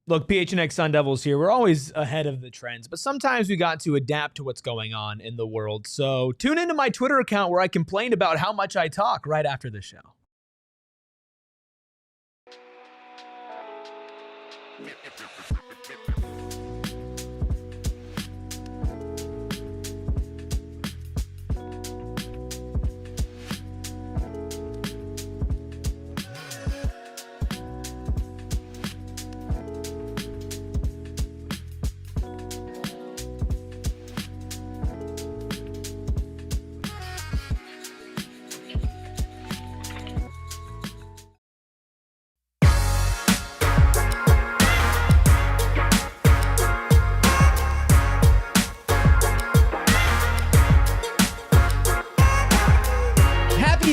Look, PHNX Sun Devils here. We're always ahead of the trends, but sometimes we got to adapt to what's going on in the world. So tune into my Twitter account where I complain about how much I talk right after the show.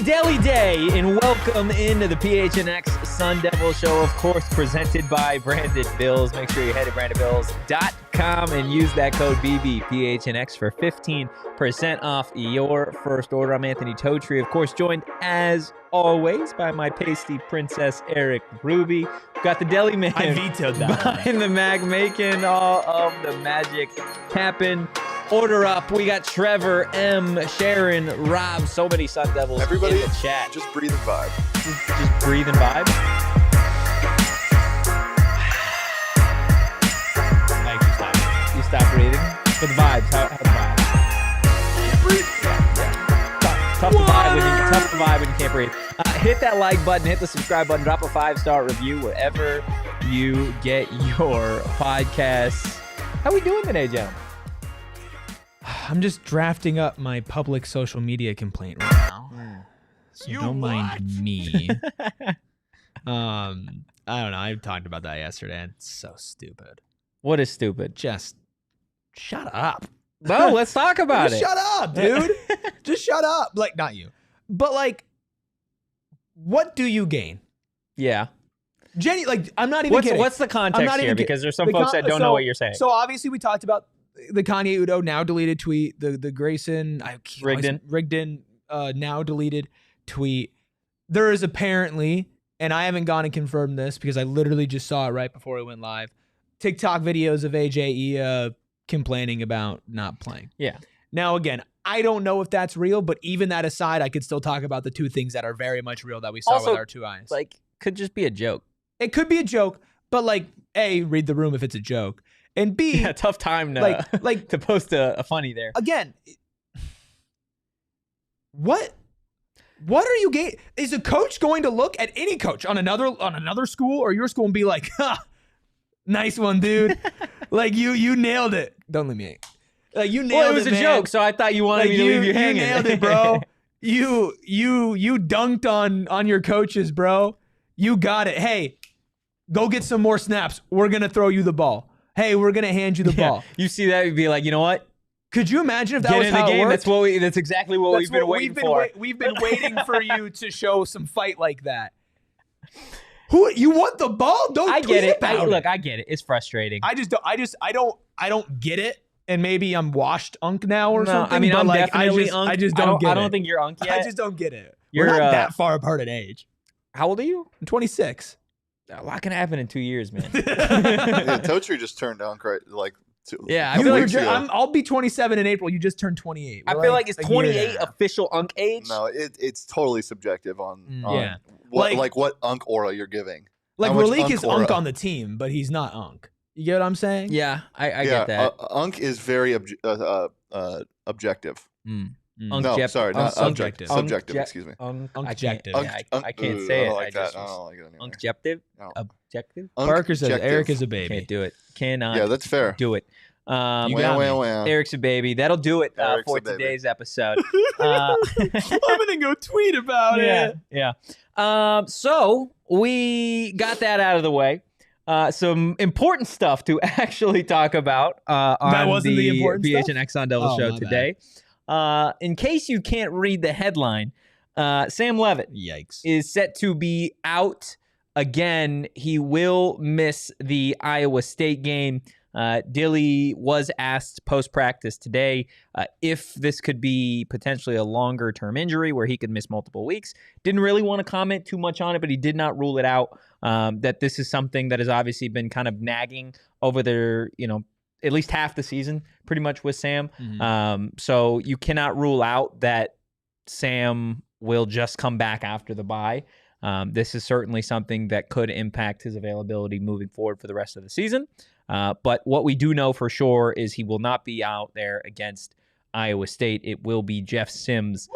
Daily Day, and welcome into the PHNX Sun Devils show, of course, presented by Branded Bills. Make sure you head to brandedbills.com and use that code BBPHNX for 15% off your first order. I'm Anthony Totri, of course, joined as always by my pasty princess, Erik Ruby. Got the deli man. I vetoed that. In the mag, making all of the magic happen. Order up. We got Trevor, M, Sharon, Rob, so many Sun Devils Everybody in the chat. Just breathe and vibe. Just breathe and vibe. Thank you, stop. You stop breathing. For the vibes. How the vibes? Can't breathe. Yeah. Tough to vibe when you can't breathe. Hit that like button. Hit the subscribe button. Drop a 5-star review wherever you get your podcasts. How we doing today, gentlemen? I'm just drafting up my public social media complaint right now. So don't mind me. I don't know. I talked about that yesterday, and it's so stupid. What is stupid? Just shut up. No, let's talk about it. Shut up, dude. Just shut up. Like, not you. But, like, what do you gain? Yeah. Jenny, like, I'm not even kidding. What's the context here? Because there's some folks that don't know what you're saying. So, obviously, we talked about the Kanye Udo now deleted tweet, the Grayson Rigdon now deleted tweet. There is apparently, and I haven't gone and confirmed this because I literally just saw it right before it went live, TikTok videos of AJ complaining about not playing. Yeah. Now, again, I don't know if that's real, but even that aside, I could still talk about the two things that are very much real that we saw Also, with our two eyes. Like, could just be a joke. It could be a joke, but like, A, read the room if it's a joke. And B, yeah, tough time to like to post a funny there. Again, what are you getting? Is a coach going to look at any coach on another school or your school and be like, ha, nice one, dude. Like you nailed it. Don't leave me hang. Like you nailed it. Well, it was a man. joke, so I thought you wanted me to leave you hanging. You nailed it, bro. you dunked on your coaches, bro. You got it. Hey, go get some more snaps. We're gonna throw you the ball. Hey, we're gonna hand you the ball. You see that, you'd be like, you know what? Could you imagine if that Get was in how the game. it worked? That's exactly what we've been waiting for. We've been waiting for you to show some fight like that. Who you want the ball? I get it. Look, I get it. It's frustrating. I don't get it. And maybe I'm washed unk now or something. I mean, I'm like, definitely unk. I just don't get it. I don't think you're unk yet. I just don't get it. You're We're not that far apart in age. How old are you? I'm 26. A lot can happen in 2 years, man. Yeah, Totri just turned unk like. Yeah, I feel like I'll be 27 in April. You just turned 28. I feel like it's 28 official unk age. No, it's totally subjective on yeah. what unk aura you're giving. Like Ralik is unk on the team, but he's not unk. You get what I'm saying? Yeah, I get that. Unk is very objective. No, sorry, not objective. Subjective, excuse me. Objective. I can't say it. I don't like it anyway. Objective? No. Objective? Parker says Erik is a baby. Can't do it. Cannot. Yeah, that's fair. Do it. You got me. Erik's a baby. That'll do it for today's episode. I'm gonna go tweet about it. Yeah. So we got that out of the way. Some important stuff to actually talk about on the PHNX Sun Devils show today. In case you can't read the headline, Sam Leavitt is set to be out again. He will miss the Iowa State game. Dilly was asked post-practice today if this could be potentially a longer-term injury where he could miss multiple weeks. Didn't really want to comment too much on it, but he did not rule it out, that this is something that has obviously been kind of nagging over their, at least half the season pretty much with Sam. So you cannot rule out that Sam will just come back after the bye. This is certainly something that could impact his availability moving forward for the rest of the season. But what we do know for sure is he will not be out there against Iowa State. It will be Jeff Sims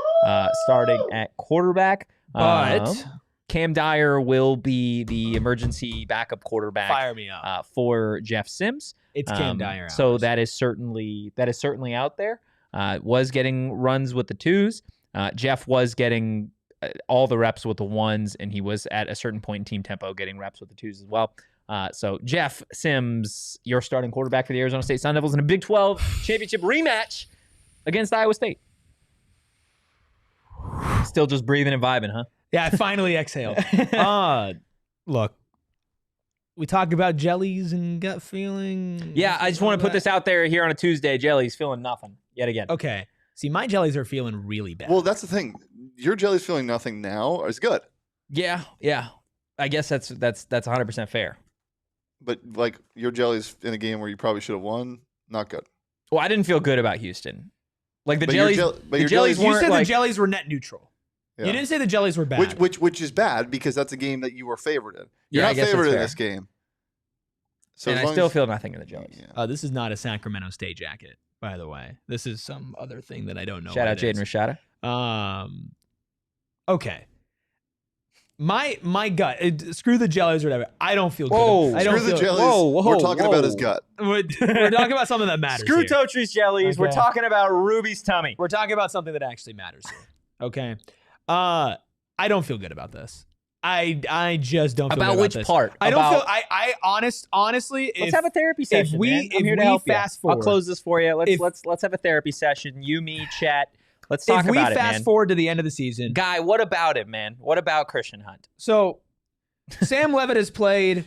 starting at quarterback. But Cam Dyer will be the emergency backup quarterback. Fire me up. For Jeff Sims. It's Cam Dyer. So that is certainly out there. Was getting runs with the twos. Jeff was getting all the reps with the ones, and he was at a certain point in team tempo getting reps with the twos as well. So Jeff Sims, your starting quarterback for the Arizona State Sun Devils in a Big 12 championship rematch against Iowa State. Still just breathing and vibing, huh? Yeah, I finally exhaled. Look, we talk about jellies and gut feeling. Yeah, I just want to put this out there here on a Tuesday. Jelly's feeling nothing yet again. Okay. See, my jellies are feeling really bad. Well, that's the thing. Your jelly's feeling nothing now is good. Yeah. I guess that's 100% fair. But like your jelly's in a game where you probably should have won, not good. Well, I didn't feel good about Houston. Like the jellies, your jellies you said like, the jellies were net neutral. Yeah. You didn't say the jellies were bad. Which is bad because that's a game that you were favored in. You're not favored in this game. So and I still feel nothing in the jellies. Yeah. This is not a Sacramento State jacket, by the way. This is some other thing that I don't know. Shout out Jaden Rashada. Okay. My gut. Screw the jellies or whatever. I don't feel good. Screw the jellies. We're talking about his gut. We're talking about something that matters. Screw here. Totri's jellies. Okay. We're talking about Ruby's tummy. We're talking about something that actually matters here. Okay. I don't feel good about this. I just don't feel about good which about this. part. I don't feel. Honestly, let's have a therapy session. If we fast forward, I'll close this for you. Let's have a therapy session. You, me, chat. Let's talk about it, man. If we fast forward to the end of the season, Guy, what about it, man? What about Christian Hunt? So, Sam Leavitt has played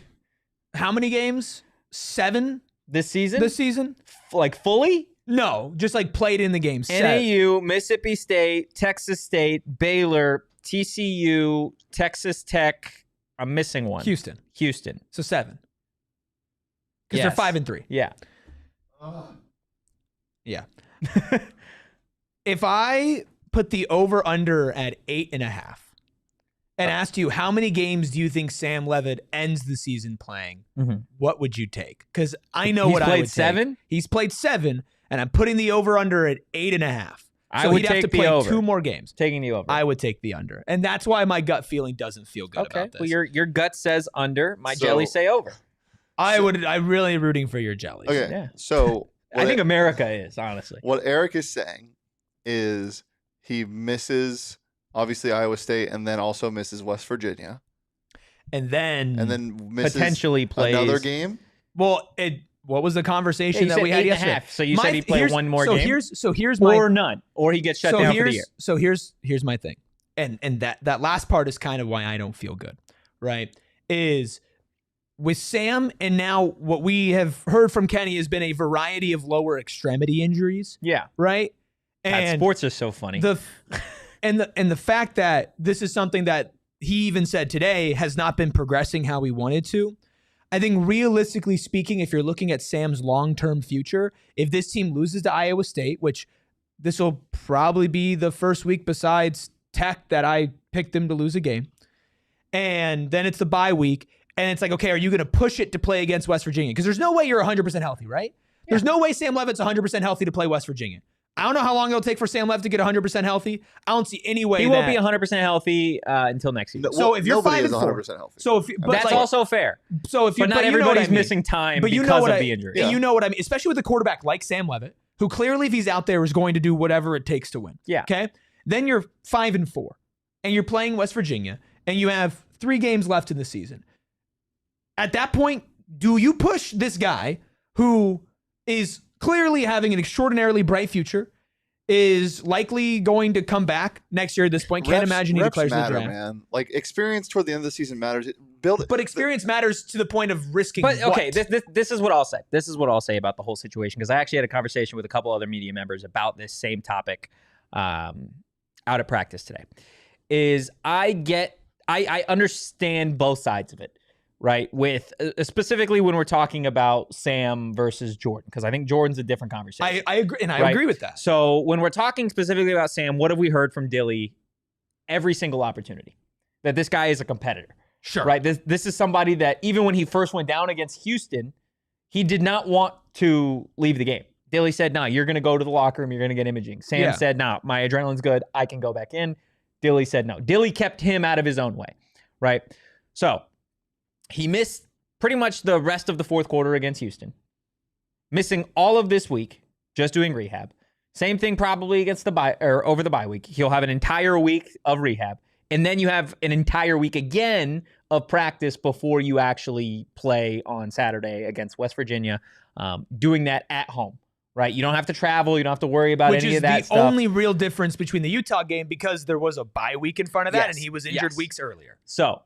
how many games? 7 this season. This season, like fully. No, just like played in the game. NAU, Mississippi State, Texas State, Baylor, TCU, Texas Tech. I'm missing one. Houston. So 7. Because they're 5-3. Yeah. Yeah. If I put the over-under at 8.5 and asked you how many games do you think Sam Leavitt ends the season playing, what would you take? Because I know what I would take. He's played 7? He's played 7, and I'm putting the over-under at 8.5. So he'd have to play 2 more games. Taking the over. I would take the under. And that's why my gut feeling doesn't feel good about this. Well, your gut says under. My jellies say over. I'm really rooting for your jellies. Okay. Yeah. So I think America is, honestly. What Erik is saying is he misses obviously Iowa State and then also misses West Virginia. And then misses potentially plays another game. Well, what was the conversation that we had yesterday? So you said he played one more game. Here's my or none, or he gets shut down for the year. So here's my thing, and that last part is kind of why I don't feel good, right? Is with Sam, and now what we have heard from Kenny has been a variety of lower extremity injuries. Yeah, right. And sports are so funny. And the fact that this is something that he even said today has not been progressing how we wanted to. I think realistically speaking, if you're looking at Sam's long-term future, if this team loses to Iowa State, which this will probably be the first week besides Tech that I picked them to lose a game, and then it's the bye week, and it's like, okay, are you going to push it to play against West Virginia? Because there's no way you're 100% healthy, right? Yeah. There's no way Sam Leavitt's 100% healthy to play West Virginia. I don't know how long it'll take for Sam Leavitt to get 100% healthy. I don't see any way he won't be 100% healthy until next season. So if you're 5-4, 100% healthy. So that's also fair. So if but not everybody's missing time because of the injury. Yeah. You know what I mean, especially with a quarterback like Sam Leavitt, who clearly, if he's out there, is going to do whatever it takes to win. Yeah. Okay. Then you're 5-4, and you're playing West Virginia, and you have 3 games left in the season. At that point, do you push this guy who is clearly having an extraordinarily bright future, is likely going to come back next year at this point? Can't imagine he declares the draft. Man. Like, experience toward the end of the season matters. But experience matters to the point of risking. But okay, this is what I'll say. This is what I'll say about the whole situation, because I actually had a conversation with a couple other media members about this same topic out at practice today. I understand both sides of it, right? With specifically when we're talking about Sam versus Jordyn, because I think Jordan's a different conversation. I agree, and I agree with that. So when we're talking specifically about Sam, what have we heard from Dilly every single opportunity? That this guy is a competitor. Sure. Right? This is somebody that even when he first went down against Houston, he did not want to leave the game. Dilly said, no, you're going to go to the locker room. You're going to get imaging. Sam said, no, my adrenaline's good. I can go back in. Dilly said no. Dilly kept him out of his own way, right? So he missed pretty much the rest of the fourth quarter against Houston, missing all of this week, just doing rehab. Same thing probably against over the bye week. He'll have an entire week of rehab, and then you have an entire week again of practice before you actually play on Saturday against West Virginia, doing that at home. Right, you don't have to travel. You don't have to worry about any of that stuff. Which is the only real difference between the Utah game, because there was a bye week in front of that, and he was injured weeks earlier. So,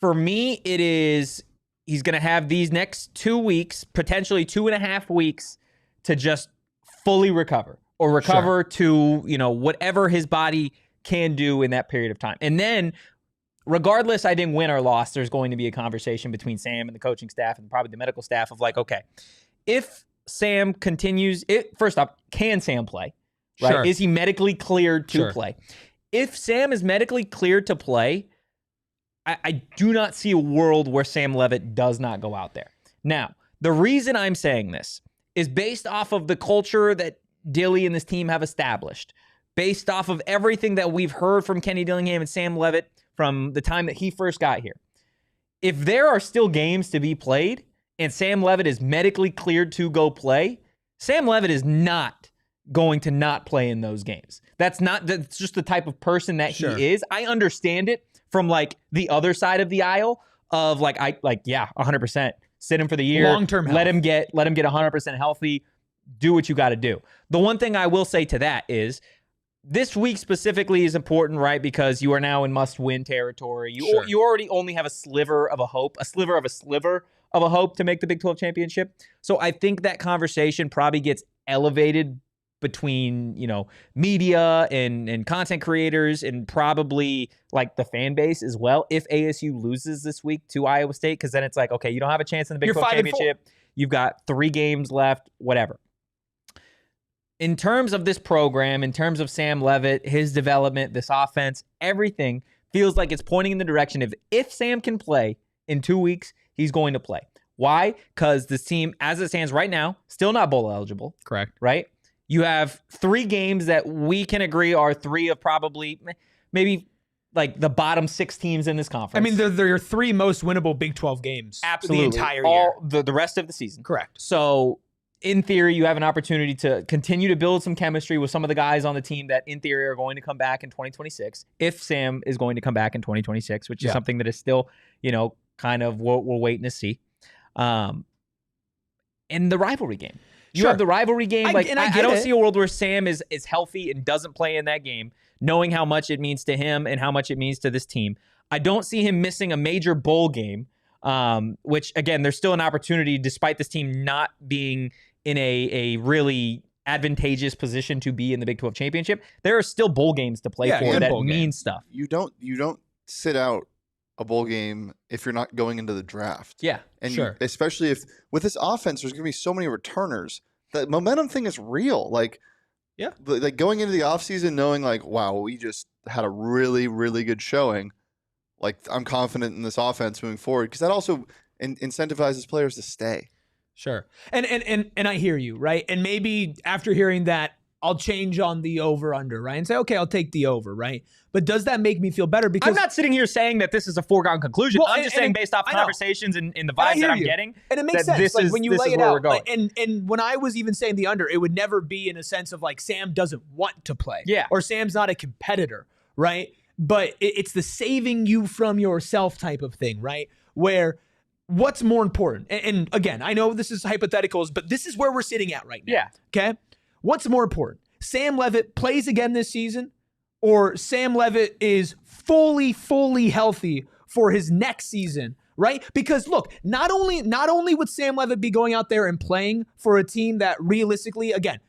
for me, it is he's going to have these next 2 weeks, potentially 2.5 weeks, to just fully recover or recover to whatever his body can do in that period of time. And then, regardless, I think win or loss, there's going to be a conversation between Sam and the coaching staff and probably the medical staff of like, okay, if Sam continues it. First up, can Sam play? Right? Sure. Is he medically cleared to play? If Sam is medically cleared to play, I do not see a world where Sam Leavitt does not go out there. Now, the reason I'm saying this is based off of the culture that Dilly and this team have established, based off of everything that we've heard from Kenny Dillingham and Sam Leavitt from the time that he first got here. If there are still games to be played, and Sam Leavitt is medically cleared to go play, Sam Leavitt is not going to not play in those games. That's just the type of person that he is. I understand it from like the other side of the aisle of 100%. Sit him for the year. Long-term health. Let him get 100% healthy. Do what you got to do. The one thing I will say to that is this week specifically is important, right? Because you are now in must-win territory. You already only have a sliver of a hope to make the Big 12 championship. So I think that conversation probably gets elevated between, media and content creators and probably like the fan base as well. If ASU loses this week to Iowa State, because then it's like, okay, you don't have a chance in the Big 12 championship. You've got 3 games left, whatever. In terms of this program, in terms of Sam Leavitt, his development, this offense, everything feels like it's pointing in the direction of if Sam can play in 2 weeks, he's going to play. Why? Because this team, as it stands right now, still not bowl eligible. Correct. Right? You have 3 games that we can agree are 3 of probably maybe like the bottom 6 teams in this conference. I mean, they're your 3 most winnable Big 12 games. Absolutely. The entire year. The rest of the season. Correct. So, in theory, you have an opportunity to continue to build some chemistry with some of the guys on the team that, in theory, are going to come back in 2026. If Sam is going to come back in 2026, which is something that is still, kind of we're waiting to see. In the rivalry game. You have the rivalry game. I don't see a world where Sam is healthy and doesn't play in that game, knowing how much it means to him and how much it means to this team. I don't see him missing a major bowl game, which, again, there's still an opportunity, despite this team not being in a really advantageous position to be in the Big 12 championship. There are still bowl games to play for that mean stuff. You don't sit out a bowl game if you're not going into the draft. Yeah, and especially if with this offense, there's going to be so many returners. The momentum thing is real. Like going into the offseason knowing like, wow, we just had a really, really good showing. Like, I'm confident in this offense moving forward, because that also incentivizes players to stay. Sure. And I hear you, right? And maybe after hearing that, I'll change on the over-under, right? And say, okay, I'll take the over, right? But does that make me feel better? Because I'm not sitting here saying that this is a foregone conclusion. Well, I'm just saying based off conversations and the vibes that I'm getting. And it makes sense. Like when you lay it out. And when I was even saying the under, it would never be in a sense of like Sam doesn't want to play. Yeah. Or Sam's not a competitor, right? But it's the saving you from yourself type of thing, right? Where what's more important? And again, I know this is hypotheticals, but this is where we're sitting at right now. Yeah. Okay? What's more important? Sam Leavitt plays again this season, or Sam Leavitt is fully healthy for his next season, right? Because look, not only would Sam Leavitt be going out there and playing for a team that realistically, again,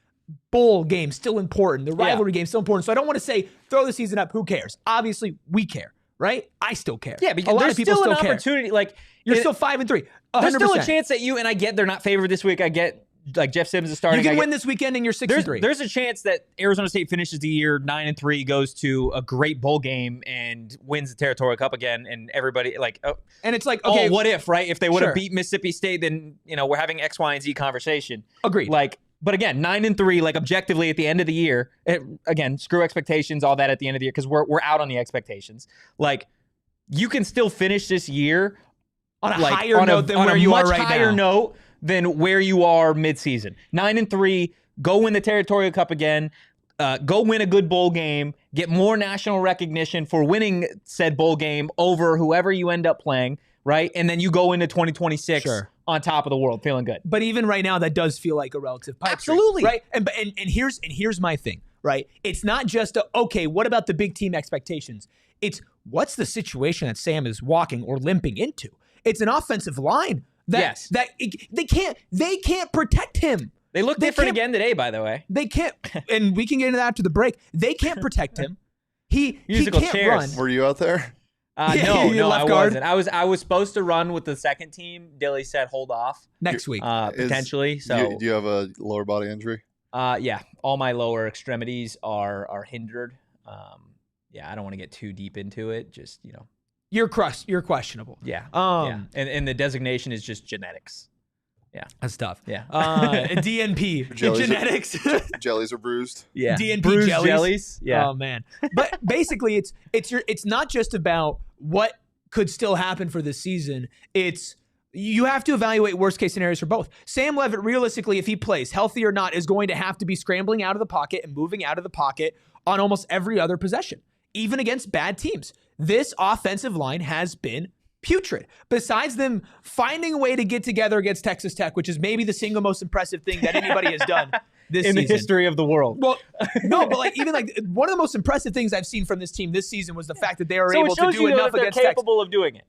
bowl game still important, the rivalry game still important. So I don't want to say throw the season up. Who cares? Obviously, we care, right? I still care. Yeah, because there's still an opportunity. Like you're still 5-3. 100%. There's still a chance that you and I get they're not favored this week. I get like Jeff Sims is starting. You can win this weekend and you're 6-3. There's a chance that Arizona State finishes the year 9-3, goes to a great bowl game and wins the Territorial Cup again, and everybody like. Oh, and it's like, okay, what if, right? If they would have beat Mississippi State, then we're having X, Y, and Z conversation. Agreed. Like, but again, 9-3, like objectively at the end of the year. Again, screw expectations, all that at the end of the year because we're out on the expectations. Like, you can still finish this year on a higher note than where you are right now. On a much higher note than where you are midseason. 9-3, go win the Territorial Cup again, go win a good bowl game, get more national recognition for winning said bowl game over whoever you end up playing, right? And then you go into 2026 on top of the world, feeling good. But even right now, that does feel like a relative pipe Absolutely. Stream, right? And here's my thing, right? It's not just okay, what about the big team expectations? It's what's the situation that Sam is walking or limping into? It's an offensive line. They can't protect him. They look different again today, by the way. They can't, and we can get into that after the break. They can't protect him. He can't run. Were you out there? No, I wasn't. I was supposed to run with the second team. Dilly said hold off next week, potentially. Do you have a lower body injury? Yeah, all my lower extremities are hindered. I don't want to get too deep into it. Just You're questionable. Yeah. And the designation is just genetics. Yeah. That's tough. Yeah. DNP. Genetics. Jellies are bruised. Yeah. DNP bruised jellies. Yeah. Oh man. But basically it's not just about what could still happen for this season. It's you have to evaluate worst case scenarios for both. Sam Leavitt, realistically, if he plays healthy or not, is going to have to be scrambling out of the pocket and moving out of the pocket on almost every other possession, even against bad teams. This offensive line has been putrid. Besides them finding a way to get together against Texas Tech, which is maybe the single most impressive thing that anybody has done this season. In the history of the world. Well, no, but even one of the most impressive things I've seen from this team this season was the fact that they were able to do enough against Texas. They're capable of doing it.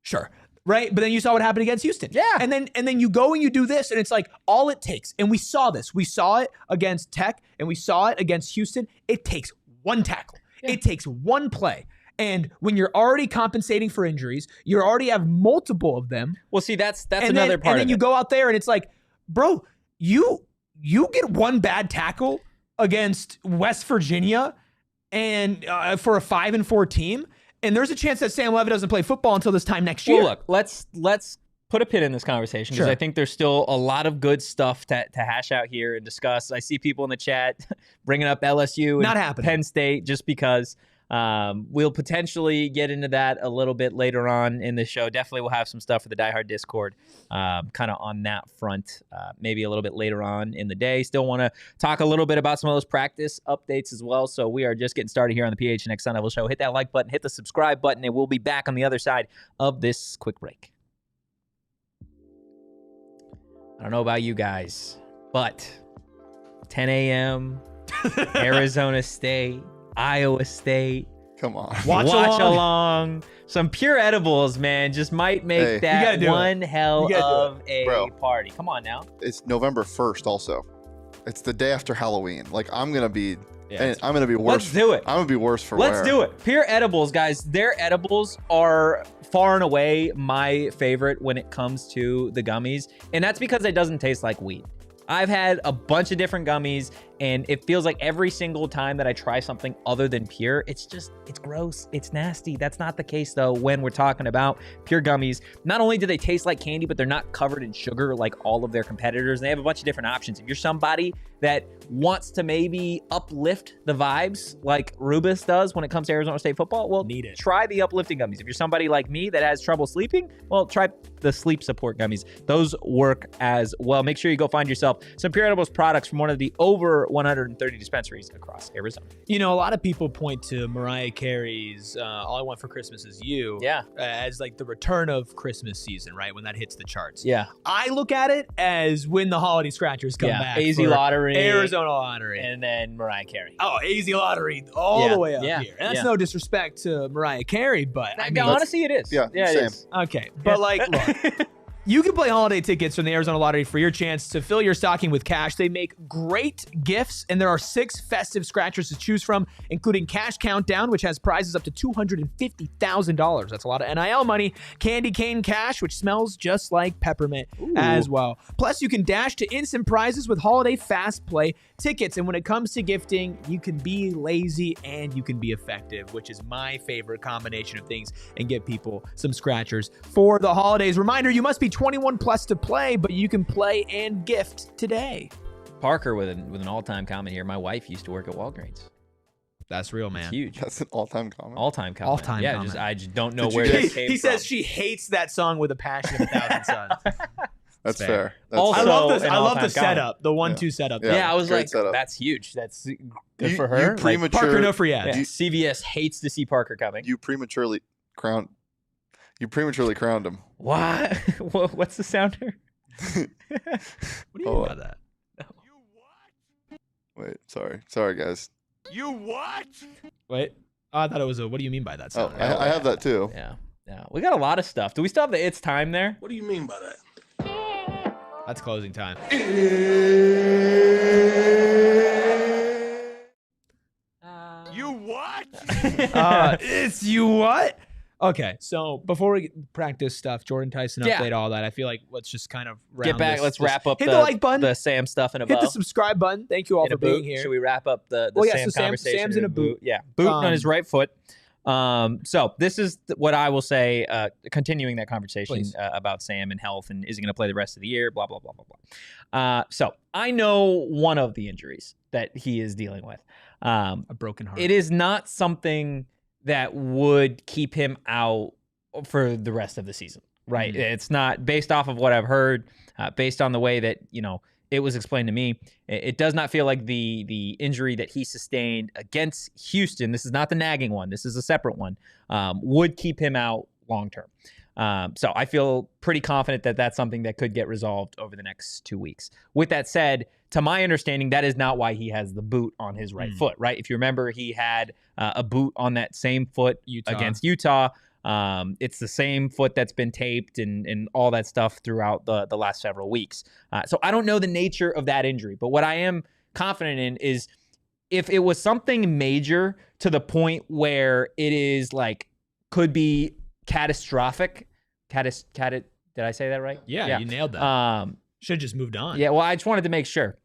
Sure. Right? But then you saw what happened against Houston. Yeah. And then you go and you do this, and it's like all it takes. And we saw this. We saw it against Tech, and we saw it against Houston. It takes one tackle. Yeah. It takes one play. And when you're already compensating for injuries, you already have multiple of them. Well, see, that's another part. And then you go out there and it's like, bro, you get one bad tackle against West Virginia and for a 5-4 team, and there's a chance that Sam Leavitt doesn't play football until this time next year. Well, look, let's put a pin in this conversation because I think there's still a lot of good stuff to hash out here and discuss. I see people in the chat bringing up LSU and Penn State just because. We'll potentially get into that a little bit later on in the show. Definitely we'll have some stuff for the Die Hard Discord kind of on that front maybe a little bit later on in the day. Still want to talk a little bit about some of those practice updates as well. So we are just getting started here on the PHNX Sun Devils show. Hit that like button, hit the subscribe button, and we'll be back on the other side of this quick break. I don't know about you guys, but 10 a.m. Arizona State, Iowa State. Come on. Watch along. Some pure edibles, man, just might make that one hell of a party. Come on now. It's November 1st also. It's the day after Halloween. Like I'm going to be worse. Let's do it. I'm going to be worse for Let's do it. Pure edibles, guys. Their edibles are far and away my favorite when it comes to the gummies. And that's because it doesn't taste like weed. I've had a bunch of different gummies, and it feels like every single time that I try something other than pure, it's gross. It's nasty. That's not the case, though, when we're talking about pure gummies. Not only do they taste like candy, but they're not covered in sugar like all of their competitors. They have a bunch of different options. If you're somebody that wants to maybe uplift the vibes like Rubus does when it comes to Arizona State football, well, try the uplifting gummies. If you're somebody like me that has trouble sleeping, well, try the sleep support gummies. Those work as well. Make sure you go find yourself some Pure Edibles products from one of the over over 130 dispensaries across Arizona. You know, a lot of people point to Mariah Carey's All I Want for Christmas Is You as like the return of Christmas season, right? When that hits the charts. Yeah. I look at it as when the holiday scratchers come back. AZ Lottery. Arizona Lottery. And then Mariah Carey. Oh, AZ Lottery all the way up here. And that's no disrespect to Mariah Carey, but I mean, honestly, it is. Yeah, it same. is. Okay, but like, look. You can play holiday tickets from the Arizona Lottery for your chance to fill your stocking with cash. They make great gifts, and there are 6 festive scratchers to choose from, including Cash Countdown, which has prizes up to $250,000. That's a lot of NIL money. Candy Cane Cash, which smells just like peppermint as well. Plus, you can dash to instant prizes with holiday fast play tickets. And when it comes to gifting, you can be lazy and you can be effective, which is my favorite combination of things, and get people some scratchers for the holidays. Reminder, you must be 21 plus to play, but you can play and gift today. Parker with an all-time comment here. My wife used to work at Walgreens. That's real, man. It's huge. That's an all-time comment. All-time comment. All-time comment. I just don't know where that came from. He says she hates that song with a passion of 1,000 suns. That's fair. Also, I love the setup, the 1-2 setup. Yeah, I was like, setup. that's huge. That's good for her. Parker, no free ads. CVS hates to see Parker coming. You prematurely crowned him. What? What's the sounder? What do you mean by that? Wait, sorry guys. You what? Wait, I thought it was a. What do you mean by that? Oh, I have that too. Yeah, we got a lot of stuff. Do we still have the It's Time there? What do you mean by that? That's closing time. You what? It's you what? Okay, so before we practice stuff, Jordyn, Tyson update, all that, I feel like let's just kind of get back. Let's wrap up hit the like button, the Sam stuff in a bow. Hit the subscribe button. Thank you all for being here. Should we wrap up the Sam conversation? Sam's in a boot. Yeah, boot on his right foot. So this is what I will say, continuing that conversation about Sam and health and is he going to play the rest of the year, blah, blah, blah, blah, blah. So I know one of the injuries that he is dealing with. A broken heart. It is not something that would keep him out for the rest of the season, right? Mm-hmm. It's not based off of what I've heard, based on the way that, it was explained to me. It does not feel like the injury that he sustained against Houston, this is not the nagging one, this is a separate one, would keep him out long term. So I feel pretty confident that that's something that could get resolved over the next 2 weeks. With that said, to my understanding, that is not why he has the boot on his right foot, right? If you remember, he had a boot on that same foot against Utah. It's the same foot that's been taped and all that stuff throughout the last several weeks. So I don't know the nature of that injury, but what I am confident in is if it was something major to the point where it is like could be catastrophic. Did I say that right? Yeah, you nailed that. Should have just moved on. Yeah, well, I just wanted to make sure.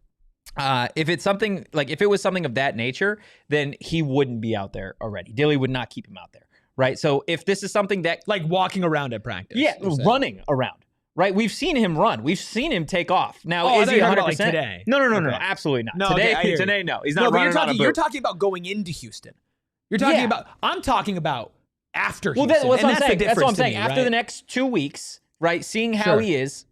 If it was something of that nature, then he wouldn't be out there already. Dilly would not keep him out there. Right. So if this is something that like walking around at practice. Yeah. Running around. Right. We've seen him run. We've seen him take off. Now, is he 100%? Like today? No. Absolutely not. No, today, no. He's not running on a boot. You're talking about going into Houston. You're talking about, I'm talking about after Houston. Well, that's what I'm saying. That's what I'm saying. After the next 2 weeks, right, seeing how he is.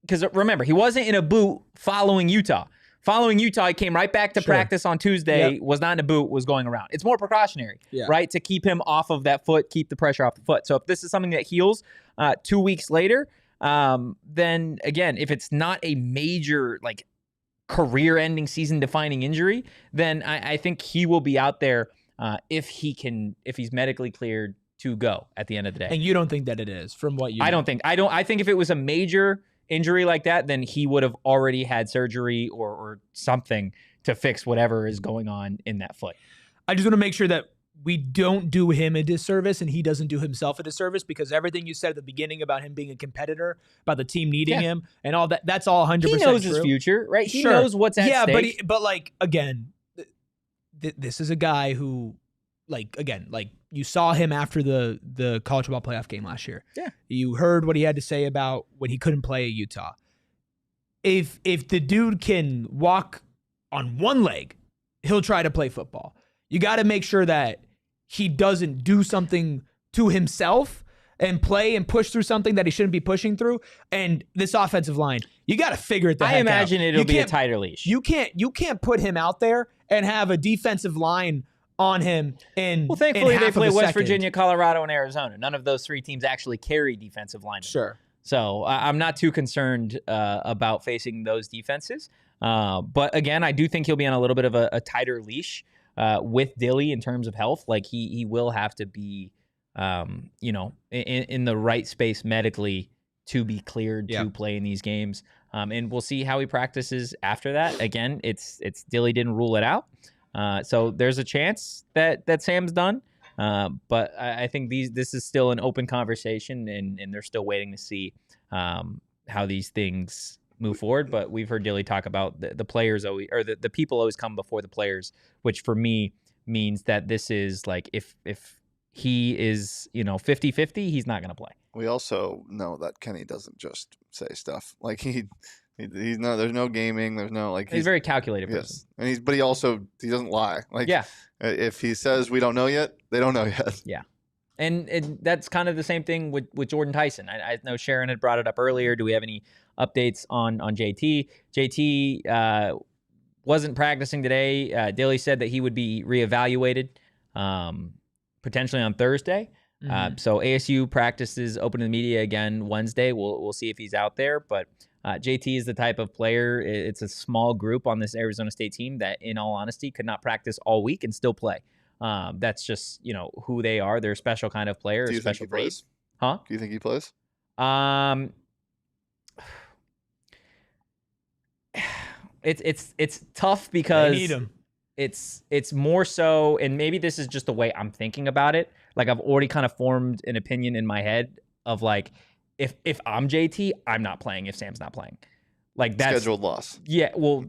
Because remember, he wasn't in a boot following Utah. Following Utah, he came right back to practice on Tuesday, was not in a boot, was going around. It's more precautionary, right, to keep him off of that foot, keep the pressure off the foot. So if this is something that heals 2 weeks later, then, again, if it's not a major, like, career-ending, season-defining injury, then I think he will be out there if he's medically cleared to go at the end of the day. And you don't think that it is, from what you I think if it was a major injury like that, then he would have already had surgery or something to fix whatever is going on in that foot. I just want to make sure that we don't do him a disservice and he doesn't do himself a disservice, because everything you said at the beginning about him being a competitor, about the team needing him and all that, that's all 100% true. He knows his future, right? He knows what's at stake. But like, again, this is a guy who, you saw him after the college football playoff game last year. Yeah. You heard what he had to say about when he couldn't play at Utah. If the dude can walk on one leg, he'll try to play football. You got to make sure that he doesn't do something to himself and play and push through something that he shouldn't be pushing through. And this offensive line, you got to figure it the heck out. I imagine it'll be a tighter leash. You can't put him out there and have a defensive line on him well, thankfully they play West Virginia, Colorado, and Arizona. None of those 3 teams actually carry defensive linemen. Sure. So I'm not too concerned about facing those defenses. But again, I do think he'll be on a little bit of a tighter leash with Dilly in terms of health. Like he will have to be, in the right space medically to be cleared to play in these games. And we'll see how he practices after that. Again, it's Dilly didn't rule it out. So there's a chance that Sam's done. But I think this is still an open conversation, and they're still waiting to see how these things move forward. But we've heard Dilly talk about the players always, or the people always come before the players, which for me means that this is like if he is 50-50, he's not going to play. We also know that Kenny doesn't just say stuff like he's no. There's no gaming. There's no like. He's a very calculated person. And he doesn't lie. Like if he says we don't know yet, they don't know yet. Yeah, and that's kind of the same thing with Jordyn Tyson. I know Sharon had brought it up earlier. Do we have any updates on JT? JT wasn't practicing today. Dilly said that he would be reevaluated potentially on Thursday. So ASU practices open to the media again Wednesday. We'll see if he's out there, but JT is the type of player. It's a small group on this Arizona State team that, in all honesty, could not practice all week and still play. That's just who they are. They're a special kind of player. Do you think he plays? Huh? Do you think he plays? It's tough because they need him. It's more so, and maybe this is just the way I'm thinking about it. Like I've already kind of formed an opinion in my head of like, if I'm JT, I'm not playing if Sam's not playing. Like that's scheduled loss. Yeah, well,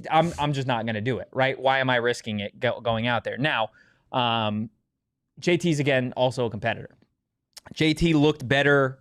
I'm just not going to do it, right? Why am I risking it going out there? Now, JT's again also a competitor. JT looked better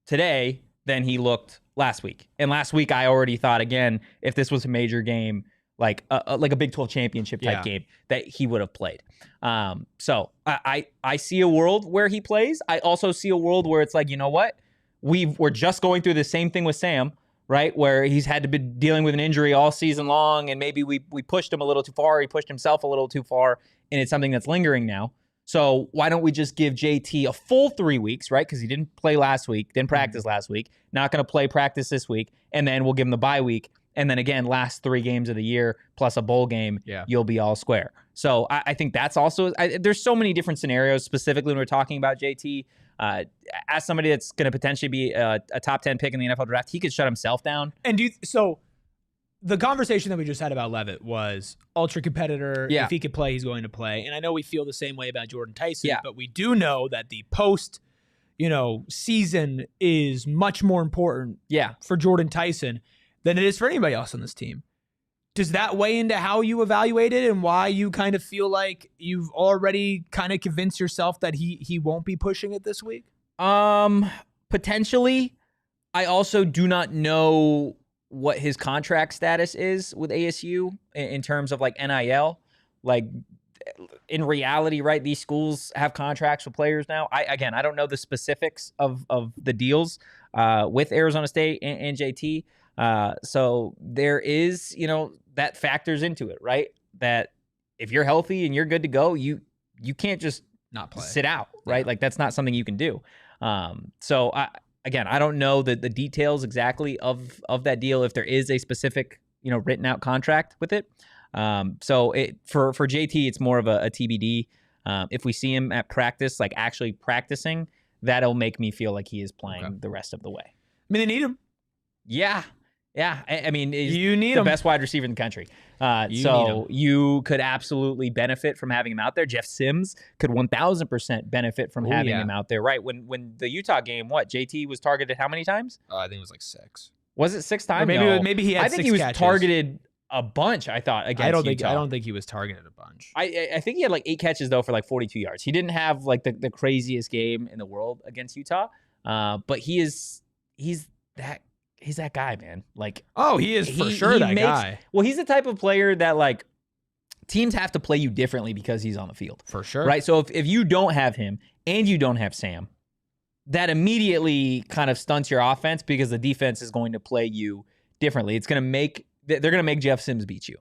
today than he looked last week. And last week I already thought, again, if this was a major game, like a Big 12 championship type game, that he would have played. So I see a world where he plays. I also see a world where it's like, you know what? We're just going through the same thing with Sam, right? Where he's had to be dealing with an injury all season long, and maybe we pushed him a little too far. He pushed himself a little too far, and it's something that's lingering now. So why don't we just give JT a full 3 weeks, right? Because he didn't play last week, didn't practice last week, not going to practice this week, and then we'll give him the bye week. And then again, last 3 games of the year plus a bowl game, you'll be all square. So I think that's also, there's so many different scenarios, specifically when we're talking about JT. As somebody that's going to potentially be a top 10 pick in the NFL draft, he could shut himself down. And so the conversation that we just had about Leavitt was ultra competitor. Yeah. If he could play, he's going to play. And I know we feel the same way about Jordyn Tyson, but we do know that the post, season is much more important for Jordyn Tyson than it is for anybody else on this team. Does that weigh into how you evaluate it and why you kind of feel like you've already kind of convinced yourself that he won't be pushing it this week? Potentially. I also do not know what his contract status is with ASU in terms of like NIL. Like in reality, right, these schools have contracts with players now. I don't know the specifics of the deals with Arizona State and JT. So there is, that factors into it, right? That if you're healthy and you're good to go, you can't just not play, sit out, right? Like that's not something you can do. So I don't know the details exactly of that deal, if there is a specific, written out contract with it. So for JT, it's more of a TBD. If we see him at practice, like actually practicing, that'll make me feel like he is playing the rest of the way. I mean, they need him. Yeah. Yeah. I mean, you need the him. best wide receiver in the country. So you could absolutely benefit from having him out there. Jeff Sims could 1,000% benefit from having him out there, right? When the Utah game, JT was targeted how many times? I think it was like 6. Was it 6 times? Or maybe he had 6 catches. I think he was targeted a bunch, I thought, against Utah. I don't think he was targeted a bunch. I think he had like 8 catches, though, for like 42 yards. He didn't have like the craziest game in the world against Utah, but he's that guy, man. Like, he is for sure that guy. Well, he's the type of player that like teams have to play you differently because he's on the field. For sure. Right? So if you don't have him and you don't have Sam, that immediately kind of stunts your offense because the defense is going to play you differently. It's going to make they're going to make Jeff Sims beat you,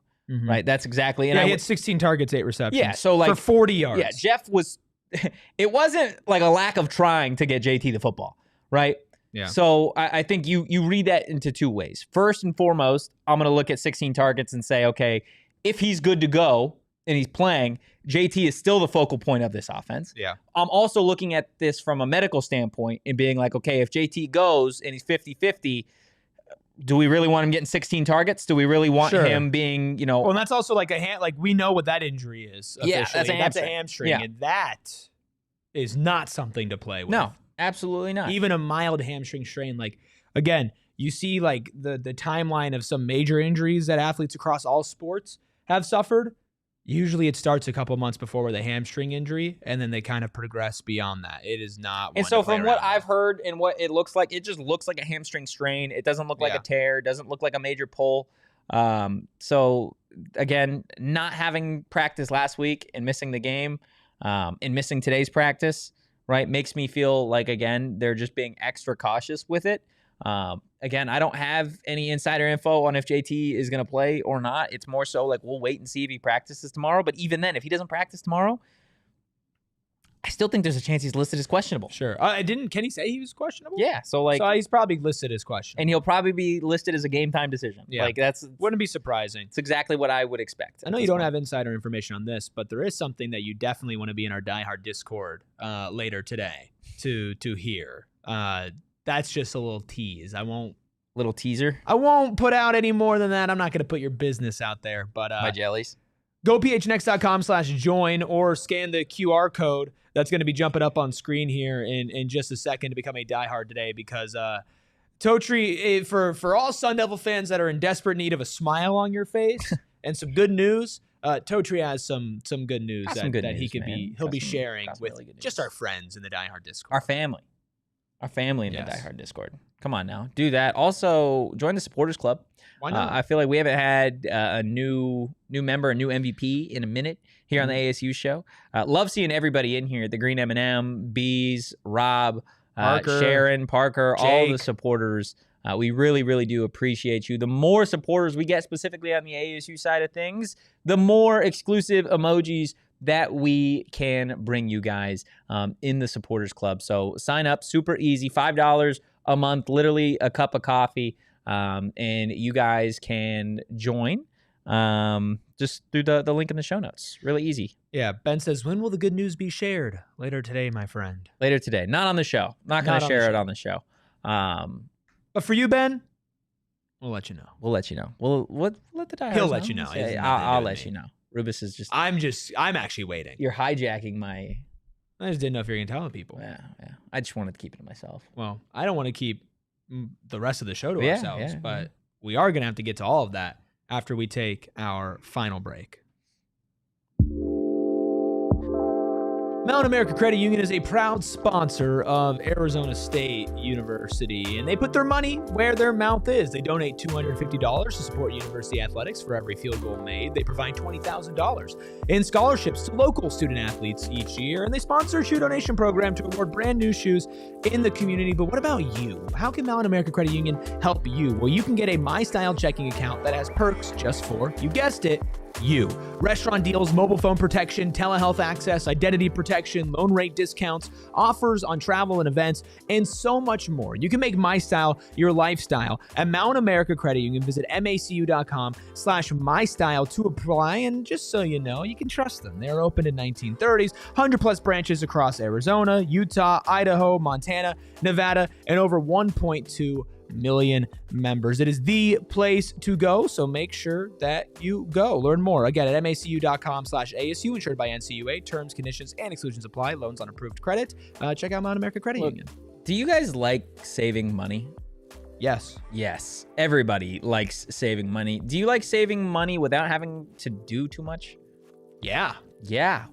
right? That's exactly. And he had 16 targets, 8 receptions. Yeah, so like for 40 yards. Yeah, Jeff was. It wasn't like a lack of trying to get JT the football, right? Yeah. So I think you read that into two ways. First and foremost, I'm going to look at 16 targets and say, okay, if he's good to go and he's playing, JT is still the focal point of this offense. Yeah. I'm also looking at this from a medical standpoint and being like, okay, if JT goes and he's 50-50, do we really want him getting 16 targets? Do we really want him being, Well, and that's also like we know what that injury is. Yeah, that's a hamstring. Yeah. And that is not something to play with. No, absolutely not. Even a mild hamstring strain. Like, again, you see like the timeline of some major injuries that athletes across all sports have suffered. Usually it starts a couple months before with a hamstring injury, and then they kind of progress beyond that. It is not. And so from what I've heard and what it looks like, it just looks like a hamstring strain. It doesn't look like a tear. It doesn't look like a major pull. So again, not having practice last week and missing the game and missing today's practice, right, makes me feel like, again, they're just being extra cautious with it. Again, I don't have any insider info on if JT is going to play or not. It's more so like we'll wait and see if he practices tomorrow. But even then, if he doesn't practice tomorrow, I still think there's a chance he's listed as questionable. Sure. Didn't Kenny say he was questionable? Yeah. So he's probably listed as questionable. And he'll probably be listed as a game time decision. Yeah. Like wouldn't be surprising. It's exactly what I would expect. I know you don't have insider information on this, but there is something that you definitely want to be in our diehard Discord later today to hear. That's just a little tease. Little teaser. I won't put out any more than that. I'm not going to put your business out there. But my jellies. Go phnx.com/join or scan the QR code that's going to be jumping up on screen here in just a second to become a diehard today, because Totri, for all Sun Devil fans that are in desperate need of a smile on your face and some good news, Totri has some good news he'll be sharing with really just our friends in the diehard Discord. Our family in the diehard Discord. Come on now, do that. Also, join the supporters club. Why not? I feel like we haven't had a new member, a new MVP in a minute here on the ASU show. Love seeing everybody in here. The Green M&M, Bees, Rob, Parker, Sharon, Parker, Jake. all the supporters. We really, really do appreciate you. The more supporters we get specifically on the ASU side of things, the more exclusive emojis that we can bring you guys in the supporters club. So sign up, super easy, $5 a month, literally a cup of coffee, and you guys can join just through the link in the show notes. Really easy. Yeah, Ben says, when will the good news be shared? Later today, my friend. Later today. Not on the show. Not going to share it on the show. But for you, Ben, we'll let you know. We'll let you know. We'll let the diehard He'll let you know. I'll let you know. Rubus is just... I'm actually waiting. You're hijacking my... I just didn't know if you were going to tell people. Yeah. I just wanted to keep it to myself. Well, I don't want to keep the rest of the show to ourselves, but we are going to have to get to all of that after we take our final break. Mountain America Credit Union is a proud sponsor of Arizona State University, and they put their money where their mouth is. They donate $250 to support university athletics for every field goal made. They provide $20,000 in scholarships to local student athletes each year, and they sponsor a shoe donation program to award brand new shoes in the community. But what about you? How can Mountain America Credit Union help you? Well, you can get a My Style checking account that has perks just for, you guessed it, you. Restaurant deals, mobile phone protection, telehealth access, identity protection, loan rate discounts, offers on travel and events, and so much more. You can make My Style your lifestyle at Mountain America Credit Union. Visit macu.com/mystyle to apply. And just so you know, you can trust them. They're open in 1930s, 100 plus branches across Arizona, Utah, Idaho, Montana, Nevada, and over 1.2 million members. It is the place to go, so make sure that you go. Learn more again at macu.com/ASU, insured by NCUA. Terms, conditions, and exclusions apply. Loans on approved credit. Check out Mountain America Credit Union. Do you guys like saving money? Yes. Everybody likes saving money. Do you like saving money without having to do too much? Yeah.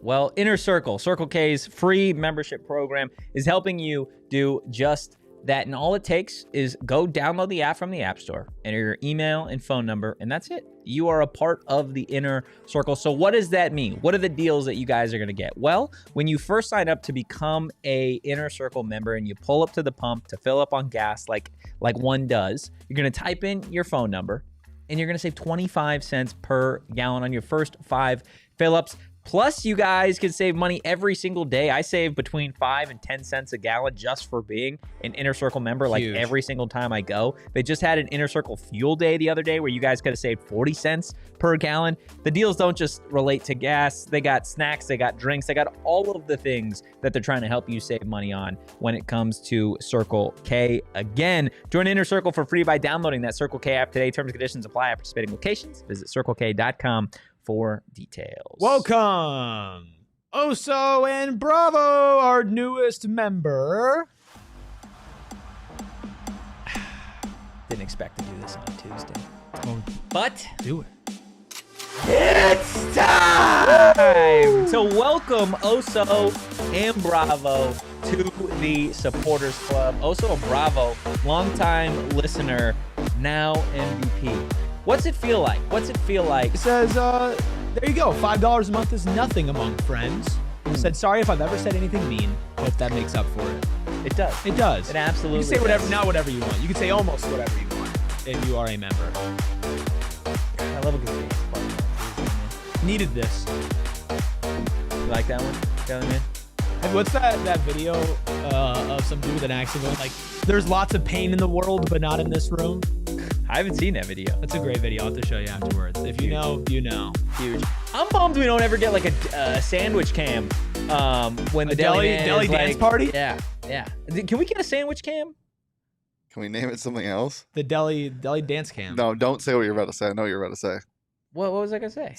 Well, Inner Circle, Circle K's free membership program, is helping you do just that, and all it takes is go download the app from the App Store, enter your email and phone number, and that's it. You are a part of the inner circle. So what does that mean? What are the deals that you guys are going to get? Well, when you first sign up to become a inner circle member and you pull up to the pump to fill up on gas like one does, you're going to type in your phone number and you're going to save 25 cents per gallon on your first 5 fill-ups. Plus, you guys can save money every single day. I save between 5 and 10 cents a gallon just for being an Inner Circle member. Like every single time I go. They just had an Inner Circle fuel day the other day where you guys could have saved 40 cents per gallon. The deals don't just relate to gas. They got snacks, they got drinks, they got all of the things that they're trying to help you save money on when it comes to Circle K. Again, join Inner Circle for free by downloading that Circle K app today. Terms and conditions apply at participating locations. Visit circlek.com for details. Welcome, Oso and Bravo, our newest member. Didn't expect to do this on a Tuesday. Oh, but do it. It's time to welcome Oso and Bravo to the Supporters Club. Oso and Bravo, longtime listener, now MVP. What's it feel like? What's it feel like? It says, there you go. $5 a month is nothing among friends. Said, sorry if I've ever said anything mean. Hope that makes up for it. It does. It does. It absolutely does. You can say whatever, not whatever you want. You can say almost whatever you want if you are a member. I love a good game. Needed this. You like that one? Kelly, man? And what's that video of some dude with an accident? Like, there's lots of pain in the world, but not in this room. I haven't seen that video. That's a great video. I'll have to show you afterwards. If you know, you know. Huge. I'm bummed we don't ever get like a sandwich cam when the deli dance party. Yeah. Can we get a sandwich cam? Can we name it something else? The deli dance cam. No, don't say what you're about to say. I know what you're about to say. What was I gonna say?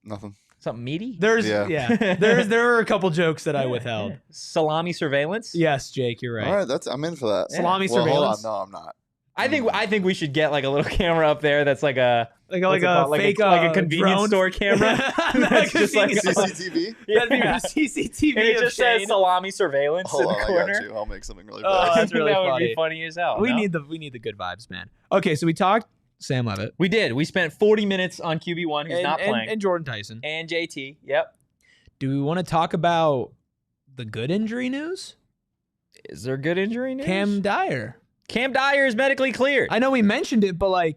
Nothing. Something meaty? There are a couple jokes that I withheld. Salami surveillance? Yes, Jake, you're right. All right, I'm in for that. Salami surveillance. Hold on, no, I'm not. I think we should get like a little camera up there that's like a fake like a convenience drone store camera. That's just like CCTV. That'd be CCTV. And it just says salami surveillance in the corner. I got you. I'll make something really Oh, bad. that's really that funny. would be funny as hell. We need the good vibes, man. Okay, so we talked Sam Leavitt. We did. We spent 40 minutes on QB1 who's not playing. And Jordyn Tyson. And JT. Yep. Do we want to talk about the good injury news? Is there good injury news? Cam Dyer. Cam Dyer is medically cleared. I know we mentioned it, but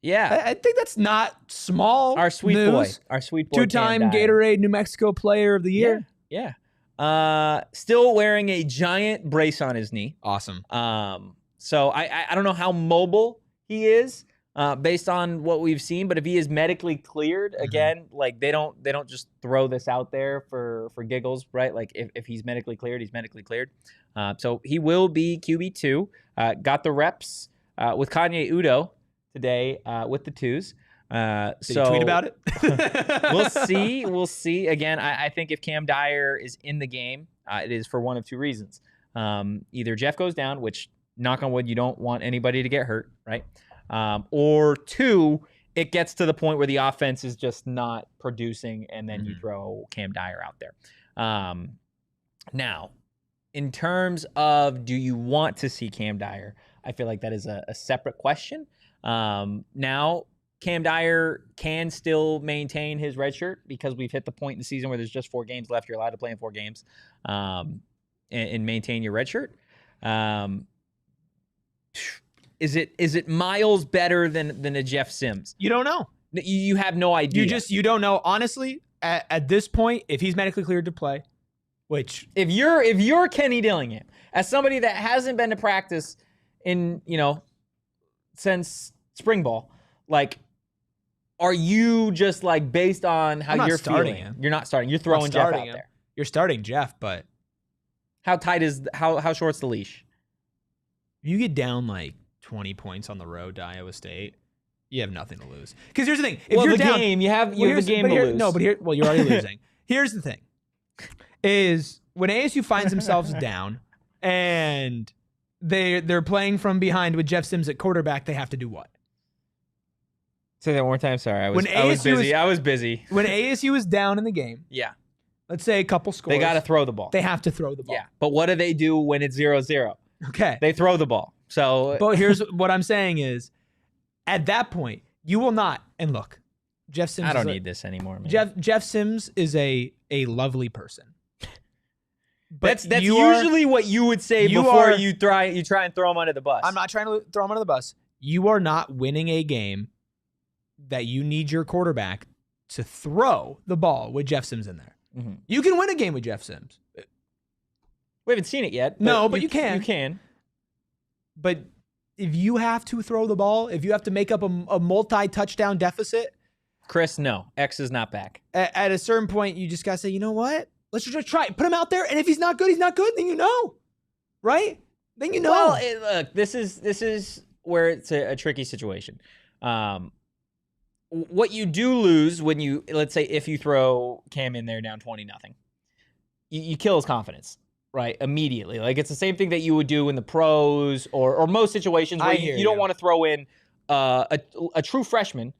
yeah, I think that's not small. Our sweet news. boy. Our sweet boy. 2-time Gatorade New Mexico Player of the Year. Yeah. Still wearing a giant brace on his knee. Awesome. So I don't know how mobile he is based on what we've seen, but if he is medically cleared, again, like they don't just throw this out there for giggles, right? Like if he's medically cleared, he's medically cleared. So he will be QB2. Got the reps with Kanye Udo today with the twos. Did he tweet about it? We'll see. Again, I think if Cam Dyer is in the game, it is for one of two reasons. Either Jeff goes down, which, knock on wood, you don't want anybody to get hurt, right? Or two, it gets to the point where the offense is just not producing, and then you throw Cam Dyer out there. Now, in terms of do you want to see Cam Dyer, I feel like that is a separate question. Now, Cam Dyer can still maintain his red shirt because we've hit the point in the season where there's just 4 games left. You're allowed to play in 4 games and maintain your red shirt. Is it miles better than a Jeff Sims? You don't know. You have no idea. You don't know. Honestly, at this point, if he's medically cleared to play, which if you're Kenny Dillingham, as somebody that hasn't been to practice in since spring ball, like, are you just like based on how you're feeling? Him. You're not starting. You're throwing Jeff out there. You're starting Jeff, but how short's the leash? You get down like 20 points on the road to Iowa State, you have nothing to lose. Because here's the thing: if you're down, you have the game to lose. No, but you're already losing. Here's the thing: is when ASU finds themselves down and they're playing from behind with Jeff Sims at quarterback, they have to do what? Say that one more time. Sorry, I was busy. When ASU is down in the game, yeah. Let's say a couple scores. They got to throw the ball. They have to throw the ball. Yeah. But what do they do when it's 0-0? Okay. They throw the ball. So, but here's what I'm saying is, at that point, you will not. And look, Jeff Sims. I don't need this anymore, man. Jeff Sims is a lovely person. But that's usually what you would say before you try and throw him under the bus. I'm not trying to throw him under the bus. You are not winning a game that you need your quarterback to throw the ball with Jeff Sims in there. Mm-hmm. You can win a game with Jeff Sims. We haven't seen it yet. But you can. You can. But if you have to throw the ball, if you have to make up a multi-touchdown deficit, Chris, no. X is not back. At a certain point, you just got to say, you know what? Let's just try it. Put him out there, and if he's not good, he's not good. Then you know, right? Then you know. Well, look, this is where it's a tricky situation. What you do lose when you, let's say, if you throw Cam in there down 20-0, you kill his confidence, right? Immediately. Like, it's the same thing that you would do in the pros or most situations where you don't want to throw in a true freshman,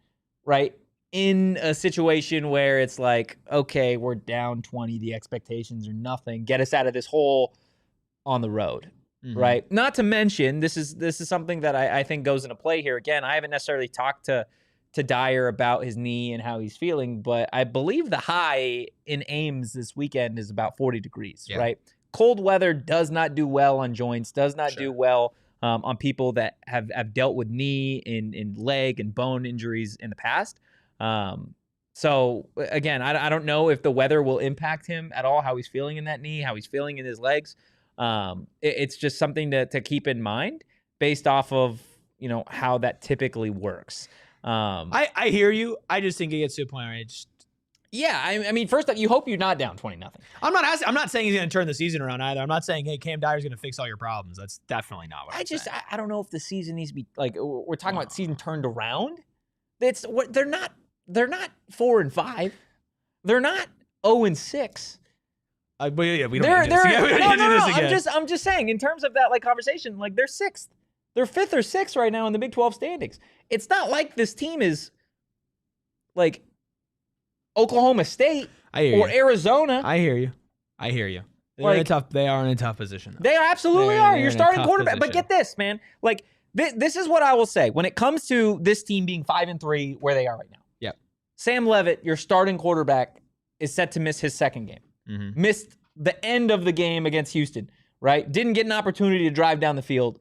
right? In a situation where it's like, okay, we're down 20, the expectations are nothing. Get us out of this hole on the road, right? Not to mention, this is something that I think goes into play here. Again, I haven't necessarily talked to Dyer about his knee and how he's feeling, but I believe the high in Ames this weekend is about 40 degrees, right? Cold weather does not do well on joints, does not do well on people that have dealt with knee and leg and bone injuries in the past. So again, I don't know if the weather will impact him at all, how he's feeling in that knee, how he's feeling in his legs. It's just something to keep in mind based off of, how that typically works. I hear you. I just think it gets to a point where I mean, first off, you hope you're not down 20-0. I'm not saying he's going to turn the season around either. I'm not saying, hey, Cam Dyer's going to fix all your problems. That's definitely not what I'm saying. I don't know if the season needs to be like, we're talking about season turned around. They're not 4-5. They're not 0-6. But yeah, we don't need this again. I'm just saying, in terms of that conversation, they're 6th. They're 5th or 6th right now in the Big 12 standings. It's not like this team is like Oklahoma State or Arizona. I hear you. They are in a tough position. They absolutely are. You're starting quarterback. But get this, man. This is what I will say. When it comes to this team being 5-3 where they are right now. Yep. Sam Leavitt, your starting quarterback, is set to miss his second game. Mm-hmm. Missed the end of the game against Houston, right? Didn't get an opportunity to drive down the field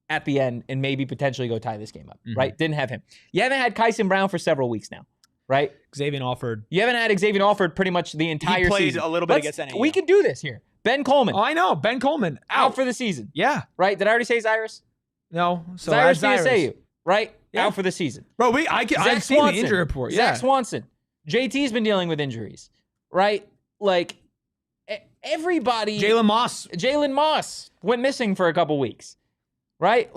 at the end and maybe potentially go tie this game up, right? Didn't have him. You haven't had Kyson Brown for several weeks now, right? Xavier Alford. You haven't had Xavier Alford pretty much the entire season. He played a little bit against NAU. We can do this here. Ben Coleman. Oh, I know. Ben Coleman. Out for the season. Yeah. Right? Did I already say Cyrus? No. So Cyrus DSAU, right? Yeah. Out for the season. Bro, I've seen the injury report. Yeah. Zach Swanson. JT's been dealing with injuries, right? Everybody. Jalen Moss went missing for a couple weeks, right?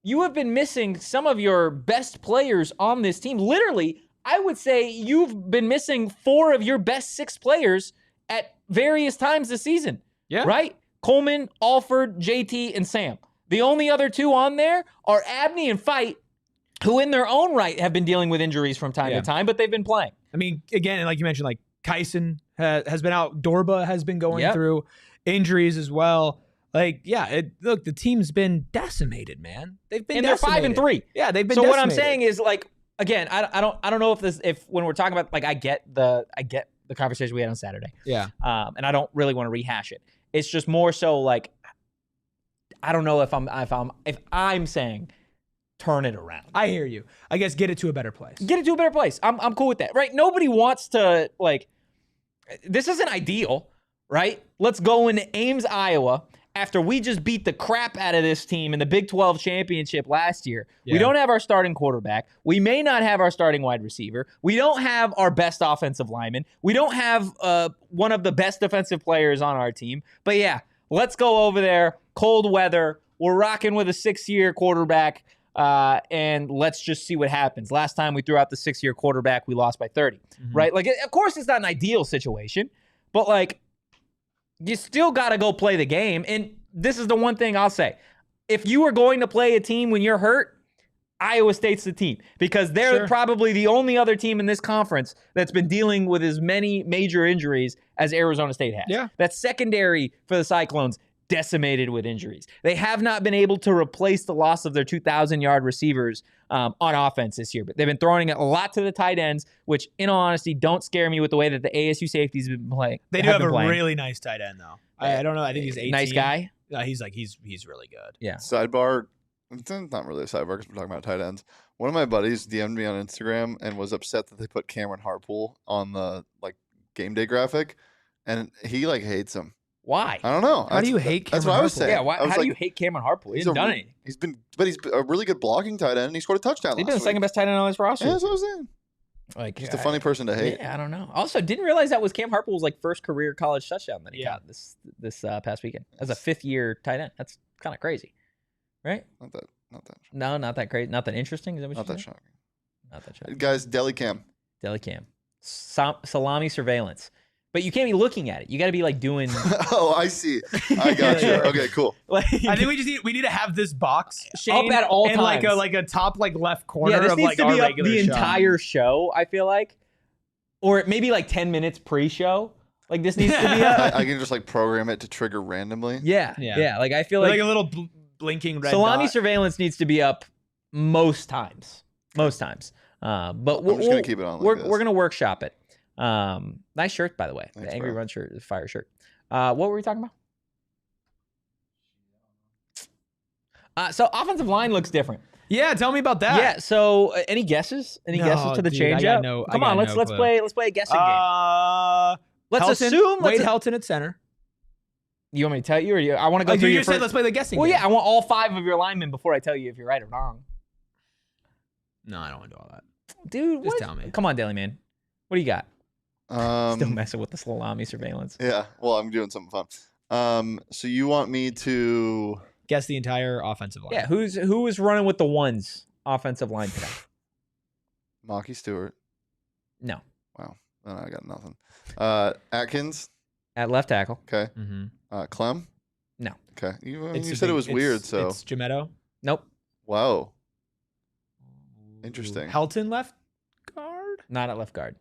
You have been missing some of your best players on this team. Literally, I would say you've been missing 4 of your best 6 players at various times this season. Yeah. Right? Coleman, Alford, JT, and Sam. The only other 2 on there are Abney and Fight, who in their own right have been dealing with injuries from time to time, but they've been playing. I mean, again, like you mentioned, Kyson has been out. Dorba has been going through injuries as well. Look, the team's been decimated, man. They've been decimated. They're 5-3. Yeah, they've been So decimated. what I'm saying is, again, I don't know if when we're talking about, I get the conversation we had on Saturday. Yeah. And I don't really want to rehash it. It's just more so I don't know if I'm saying turn it around. I hear you. I guess get it to a better place. Get it to a better place. I'm cool with that. Right? Nobody wants to this isn't ideal, right? Let's go into Ames, Iowa. After we just beat the crap out of this team in the Big 12 championship last year. We don't have our starting quarterback. We may not have our starting wide receiver. We don't have our best offensive lineman. We don't have one of the best defensive players on our team. But yeah, let's go over there. Cold weather. We're rocking with a 6-year quarterback, and let's just see what happens. Last time we threw out the 6-year quarterback, we lost by 30, right? Of course, it's not an ideal situation, but you still got to go play the game. And this is the one thing I'll say. If you are going to play a team when you're hurt, Iowa State's the team, because they're probably the only other team in this conference that's been dealing with as many major injuries as Arizona State has. Yeah. That secondary for the Cyclones decimated with injuries. They have not been able to replace the loss of their 2,000-yard receivers on offense this year. But they've been throwing it a lot to the tight ends, which, in all honesty, don't scare me with the way that the ASU safeties have been playing. They do have a really nice tight end, though. I don't know. I think he's 18. Nice guy? He's really good. Yeah. Sidebar. It's not really a sidebar because we're talking about tight ends. One of my buddies DM'd me on Instagram and was upset that they put Cameron Harpool on the game day graphic, and he hates him. Why? I don't know. How do you hate Cameron That's what I was Harpool? saying. Yeah, how do you hate Cameron Harpool? He hasn't done anything. He's a really good blocking tight end, and he scored a touchdown He's last been the second week. best tight end on his roster. Yeah, that's what I was saying. Just a funny person to hate. Yeah, I don't know. Also, didn't realize that was Cam Harpool's first career college touchdown that he got this past weekend as a 5th-year tight end. That's kind of crazy, right? Not that. No, not that crazy. Not that interesting. Is that what Not you that said? shocking. Not that shocking. Guys, deli cam. Deli cam. Salami surveillance. But you can't be looking at it. You got to be doing. Oh, I see. I got you. Okay, cool. I think we need to have this box Shane, up at all in times. a top left corner Yeah, this of needs to our be up regular the show. entire show. I feel like, or maybe 10 minutes pre-show. This needs to be up. I can just program it to trigger randomly. Yeah. I feel like a little blinking red salami dot. surveillance needs to be up most times. But I'm just gonna keep it on. We're gonna workshop it. Nice shirt, by the way. Thanks, the Angry bro. Run shirt, the fire shirt. What were we talking about? So offensive line looks different. Yeah, tell me about that. Yeah. So any guesses? Any guesses to the change up? Come on, let's play a guessing game. Let's assume Wade Helton at center. You want me to tell you, or I want to go through your said first? let's play the guessing Well, game. yeah, I want all 5 of your linemen before I tell you if you're right or wrong. No, I don't want to do all that. Dude, Just tell me. Come on, Daily Man. What do you got? Still Um, messing with the salami surveillance. yeah. Well, I'm doing something fun. So you want me to? Guess the entire offensive line. Yeah, who is running with the ones offensive line today? Maki Stewart. No. Wow. Then I got nothing. Atkins. At left tackle. Okay. Mm-hmm. Clem. No. Okay. You said it was weird, so it's Gemetto. Nope. wow. Interesting. Helton left guard. Not at left guard.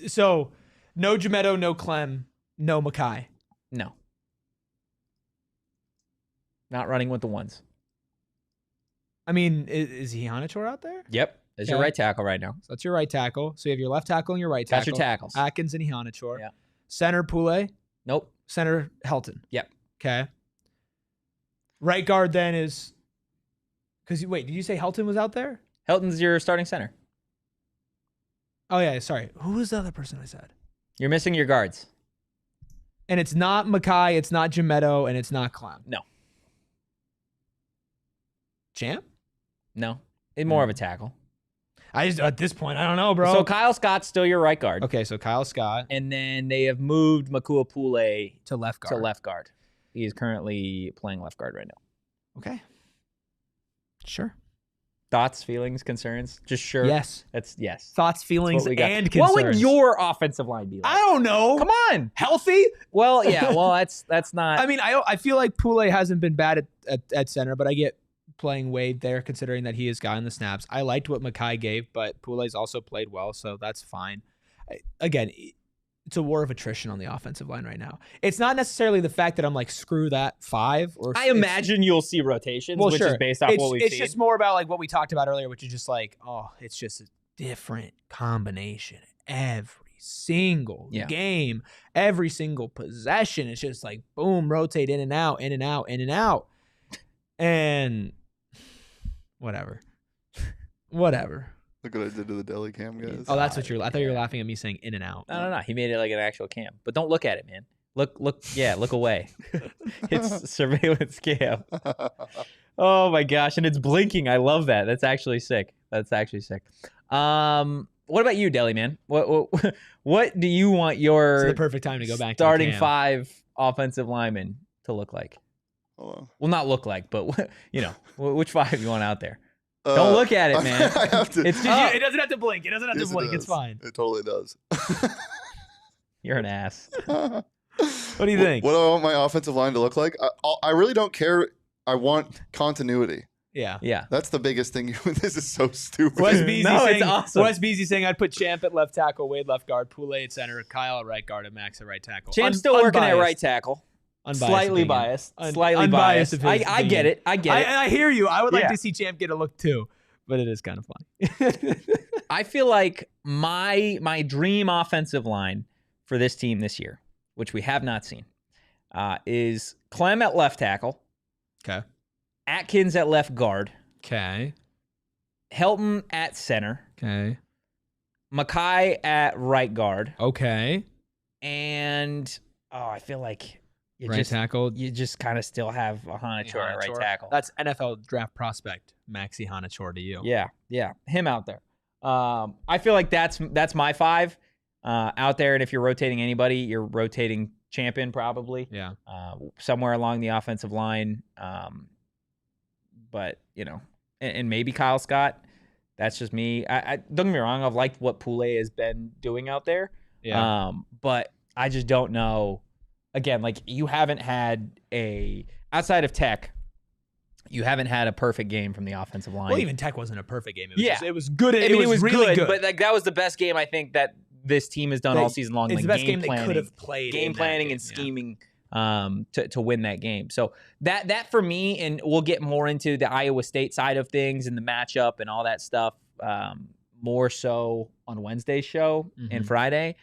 So no Gemetto, no Clem, no Mackay. No. Not running with the ones. I mean, is Hihanator out there? Yep. That's your Okay. right tackle right now. So that's your right tackle. So you have your left tackle and your right tackle. That's your tackles. Atkins and Hihanator. Yeah. Center Poulet. Nope. Center Helton. Yep. Okay. Right guard then is because wait, did you say Helton was out there? Helton's your starting center. Oh yeah, sorry. Who was the other person I said? You're missing your guards. And it's not Mackay, it's not Gemetto, and it's not Clown. No. Champ? No. It's more of a tackle. I just at this point I don't know, bro. So Kyle Scott's still your right guard. Okay, so Kyle Scott And then they have moved Makua Pule to left guard. to left guard. He is currently playing left guard right now. Okay. Sure. Thoughts, feelings, concerns? Just sure. Yes. That's yes. Thoughts, feelings, That's what we got. and concerns. What would your offensive line be like? I don't know. Come on. Healthy? Well, yeah. Well, that's not. I mean, I feel like Poulet hasn't been bad at center, but I get playing Wade there considering that he has gotten the snaps. I liked what Mackay gave, but Poulet's also played well, so that's fine. Again, it's a war of attrition on the offensive line right now. It's not necessarily the fact that I'm like, screw that 5. Or I imagine you'll see rotations, which is based off what we've It's seen. just more about like what we talked about earlier, which is just like, oh, it's just a different combination every single game, every single possession. It's just like, boom, rotate in and out, in and out, in and out. And whatever. Look what I did to the deli cam, guys. Oh, that's what I thought you were laughing at me saying in and out. No. He made it like an actual cam. But don't look at it, man. Look away. It's surveillance cam. Oh my gosh, and it's blinking. I love that. That's actually sick. What about you, Deli Man? What do you want your It's the perfect time to go back to starting the cam. 5 offensive linemen to look like? Hold on. Well, not look like, but which 5 you want out there? Don't look at it, man. I have to. It's It doesn't have to blink. It doesn't have Yes, to blink. it It's does. fine. It totally does. You're an ass. What do you think? What do I want my offensive line to look like? I really don't care. I want continuity. Yeah. Yeah. That's the biggest thing. This is so stupid. Wes Beasley No, saying, it's awesome. Wes Beasley saying I'd put Champ at left tackle, Wade left guard, Poulet at center, Kyle at right guard, and Max at right tackle. Champ's still working at right tackle. Slightly biased. Slightly unbiased biased. I get it. I get it. I hear you. I would like to see Champ get a look too, but it is kind of funny. I feel like my dream offensive line for this team this year, which we have not seen, is Clem at left tackle. Okay. Atkins at left guard. Okay. Helton at center. Okay. Mackay at right guard. Okay. And I feel like tackle. You just kind of still have a Hanachor at right tackle. That's NFL draft prospect Maxi Hanachor to you. Yeah, him out there. I feel like that's my 5 out there. And if you're rotating anybody, you're rotating Champion probably. Yeah. Somewhere along the offensive line. But and maybe Kyle Scott. That's just me. I don't get me wrong. I've liked what Poulet has been doing out there. Yeah. But I just don't know. Again, like you haven't had outside of Tech, you haven't had a perfect game from the offensive line. Well, even Tech wasn't a perfect game. It was good. It was really good. But like that was the best game I think that this team has done all season long. It's the best game they could have played. Game planning and scheming to win that game. So that for me, and we'll get more into the Iowa State side of things and the matchup and all that stuff more so on Wednesday's show and Friday.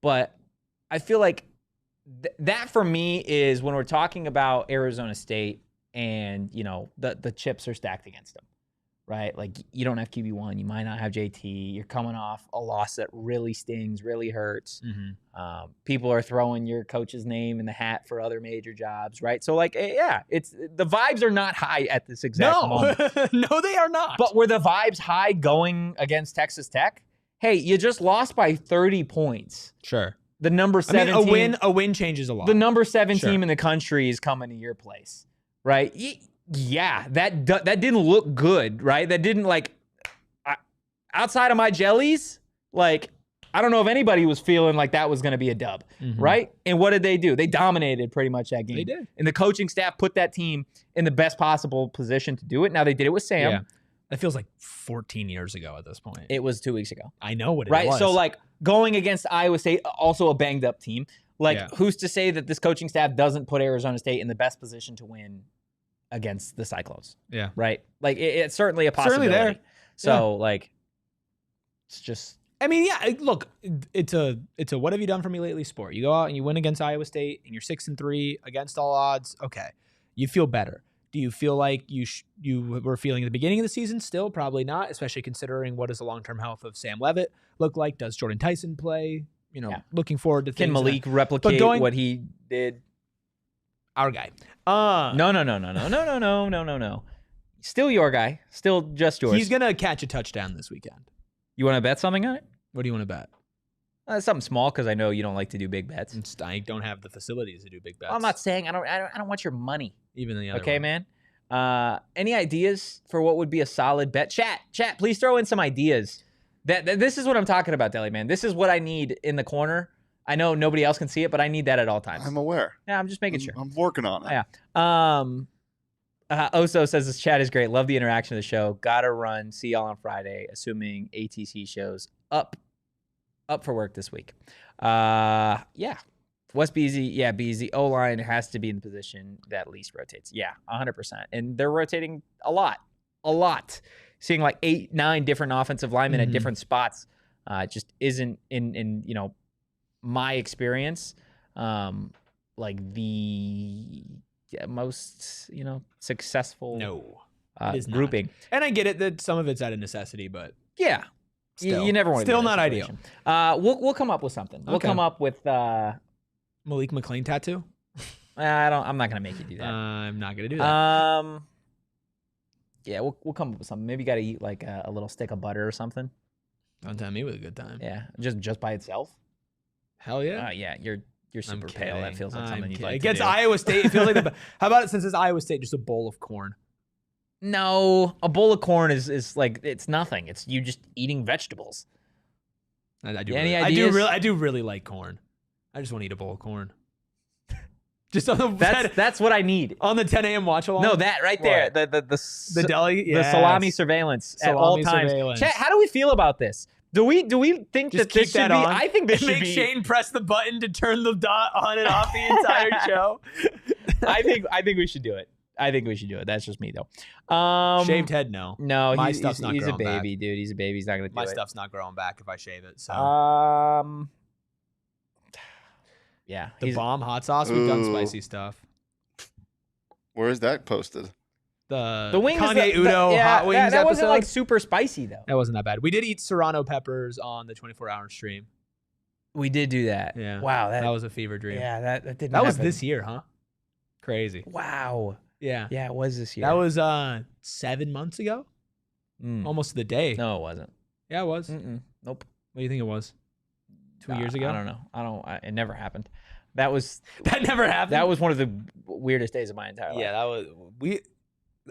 But I feel like that for me is when we're talking about Arizona State and, the chips are stacked against them, right? Like you don't have QB1, you might not have JT. You're coming off a loss that really stings, really hurts. People are throwing your coach's name in the hat for other major jobs, right? So it's the vibes are not high at this exact moment. No, they are not. But were the vibes high going against Texas Tech? Hey, you just lost by 30 points. Sure. The number 7 a win changes a lot. The number 7 team in the country is coming to your place, right? Yeah, that didn't look good, right? That didn't outside of my jellies, like I don't know if anybody was feeling like that was going to be a dub, right? And what did they do? They dominated pretty much that game. They did. And the coaching staff put that team in the best possible position to do it. Now they did it with Sam. Yeah. That feels like 14 years ago at this point. It was 2 weeks ago. I know what it was. Right, so going against Iowa State, also a banged up team. Who's to say that this coaching staff doesn't put Arizona State in the best position to win against the Cyclones? Yeah. Right? It's certainly a possibility. Certainly there. So, it's just... I mean, look, it's a what have you done for me lately sport. You go out and you win against Iowa State and you're 6-3 against all odds. Okay. You feel better. Do you feel like you were feeling at the beginning of the season? Still, probably not, especially considering what does the long-term health of Sam Leavitt look like? Does Jordyn Tyson play? Looking forward to things. Can Malik replicate what he did? Our guy. No. Still your guy. Still just yours. He's going to catch a touchdown this weekend. You want to bet something on it? What do you want to bet? Something small because I know you don't like to do big bets. I don't have the facilities to do big bets. I'm not saying I don't want your money. Even the other okay, one. Man. Any ideas for what would be a solid bet? Chat, please throw in some ideas. This is what I'm talking about, Deli Man. This is what I need in the corner. I know nobody else can see it, but I need that at all times. I'm aware. Yeah, I'm just making sure. I'm working on it. Yeah. Oso says this chat is great. Love the interaction of the show. Gotta run. See y'all on Friday, assuming ATC shows up for work this week. Yeah. What's Beasy? Yeah, Beasy. O-line has to be in the position that least rotates. Yeah, 100%. And they're rotating a lot. Seeing 8, 9 different offensive linemen at different spots just isn't in my experience the most successful grouping. And I get it that some of it's out of necessity, but yeah. You never want to still not ideal. We'll come up with something. We'll come up with Malik McLean tattoo. I'm not gonna make you do that. I'm not gonna do that. Yeah, we'll come up with something. Maybe you gotta eat a little stick of butter or something. Don't tell me with a good time. Yeah, just by itself. Hell yeah. Yeah, you're super pale. That feels like something you'd like to against do. Iowa State. It feels like how about it since it's Iowa State, just a bowl of corn? No, a bowl of corn is it's nothing. It's you just eating vegetables. I do. Any ideas? I do really like corn. I just want to eat a bowl of corn. Just on the that's what I need on the 10 a.m. watch along. No, that right there, the deli, the salami surveillance at all times. Chat, how do we feel about this? Do we think Just that this keep that should be? on. I think this should Make be. Shane press the button to turn the dot on and off the entire show. I think we should do it. I think we should do it. That's just me though. Shaved head, no. No, My he's stuff's not a growing baby, back. dude. He's a baby. He's not gonna do My it. stuff's not growing back if I shave it. So yeah, the bomb hot sauce. We've done spicy stuff. Where is that posted? The wing Kanye Udo hot wings that wasn't episode. like super spicy though. That wasn't that bad. We did eat serrano peppers on the 24-hour stream. We did do that. Yeah. Wow. That was a fever dream. Yeah. That didn't. That was happen. this year, huh? Crazy. Wow. Yeah. Yeah, it was this year. That was 7 months ago. Almost to the day. No, it wasn't. Yeah, it was. Nope. What do you think it was? 2 years ago? I don't know. It never happened. That never happened. That was one of the weirdest days of my entire life. Yeah, that was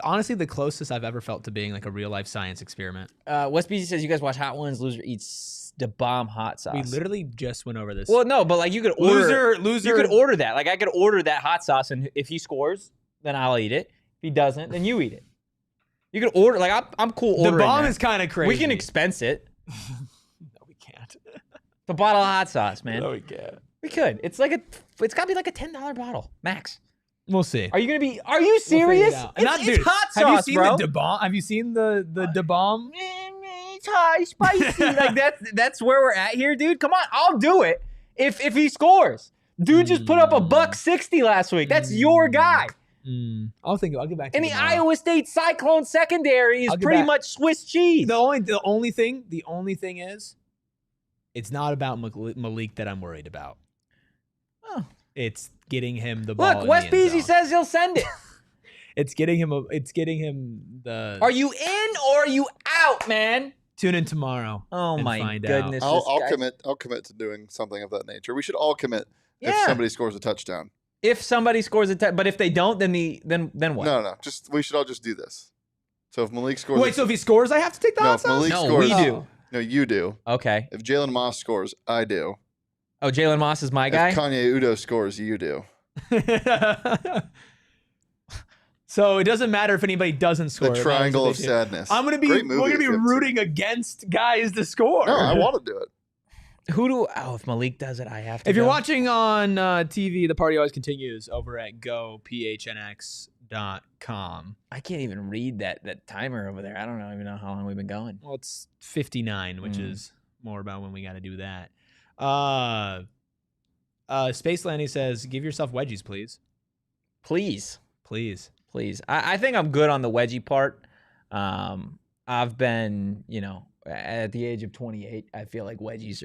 honestly the closest I've ever felt to being like a real life science experiment. West BZ says you guys watch Hot Ones. Loser eats the bomb hot sauce. We literally just went over this. Well, no, but like you could order loser. You could order that. Like I could order that hot sauce, and if he scores, then I'll eat it. If he doesn't, then you eat it. You could order. Like I'm cool ordering. The bomb that. is kind of crazy. We can expense it. No, we can't. The bottle of hot sauce, man. No, we can't. We could. It's gotta be like a $10 bottle max. We'll see. Are you serious? It's hot sauce, have you seen bro. the bomb? Have you seen the bomb? It's high spicy. Like that's where we're at here, dude. Come on, I'll do it if he scores. Dude just put up $160 last week. That's your guy. I'll get back to And you the tomorrow. Iowa State Cyclone secondary is pretty much Swiss cheese. The only thing is, it's not about Malik that I'm worried about. Oh. It's getting him the ball. Look, West Beasy says he'll send it. It's getting him the. Are you in or are you out, man? Tune in tomorrow. Oh and my find goodness. out. I'll commit to doing something of that nature. We should all commit if Yeah. somebody scores a touchdown. If somebody scores but if they don't, then what? No. We should all just do this. So if Malik scores, Wait, so if he scores, I have to take the hot if sauce? Malik No, scores, we do. No, you do. Okay. If Jalen Moss scores, I do. Oh, Jalen Moss is my guy? If Kanye Udo scores, you do. So it doesn't matter if anybody doesn't score. The it matters triangle if of they do. sadness. We're gonna be Great movie if you haven't seen rooting against guys to score. No, I want to do it. If Malik does it, I have to If you're go. watching on TV, the party always continues over at gophnx.com. I can't even read that timer over there. I don't even know how long we've been going. Well, it's 59, which is more about when we got to do that. Space Lanny says, give yourself wedgies, please. Please. Please. I think I'm good on the wedgie part. I've been, at the age of 28, I feel like wedgies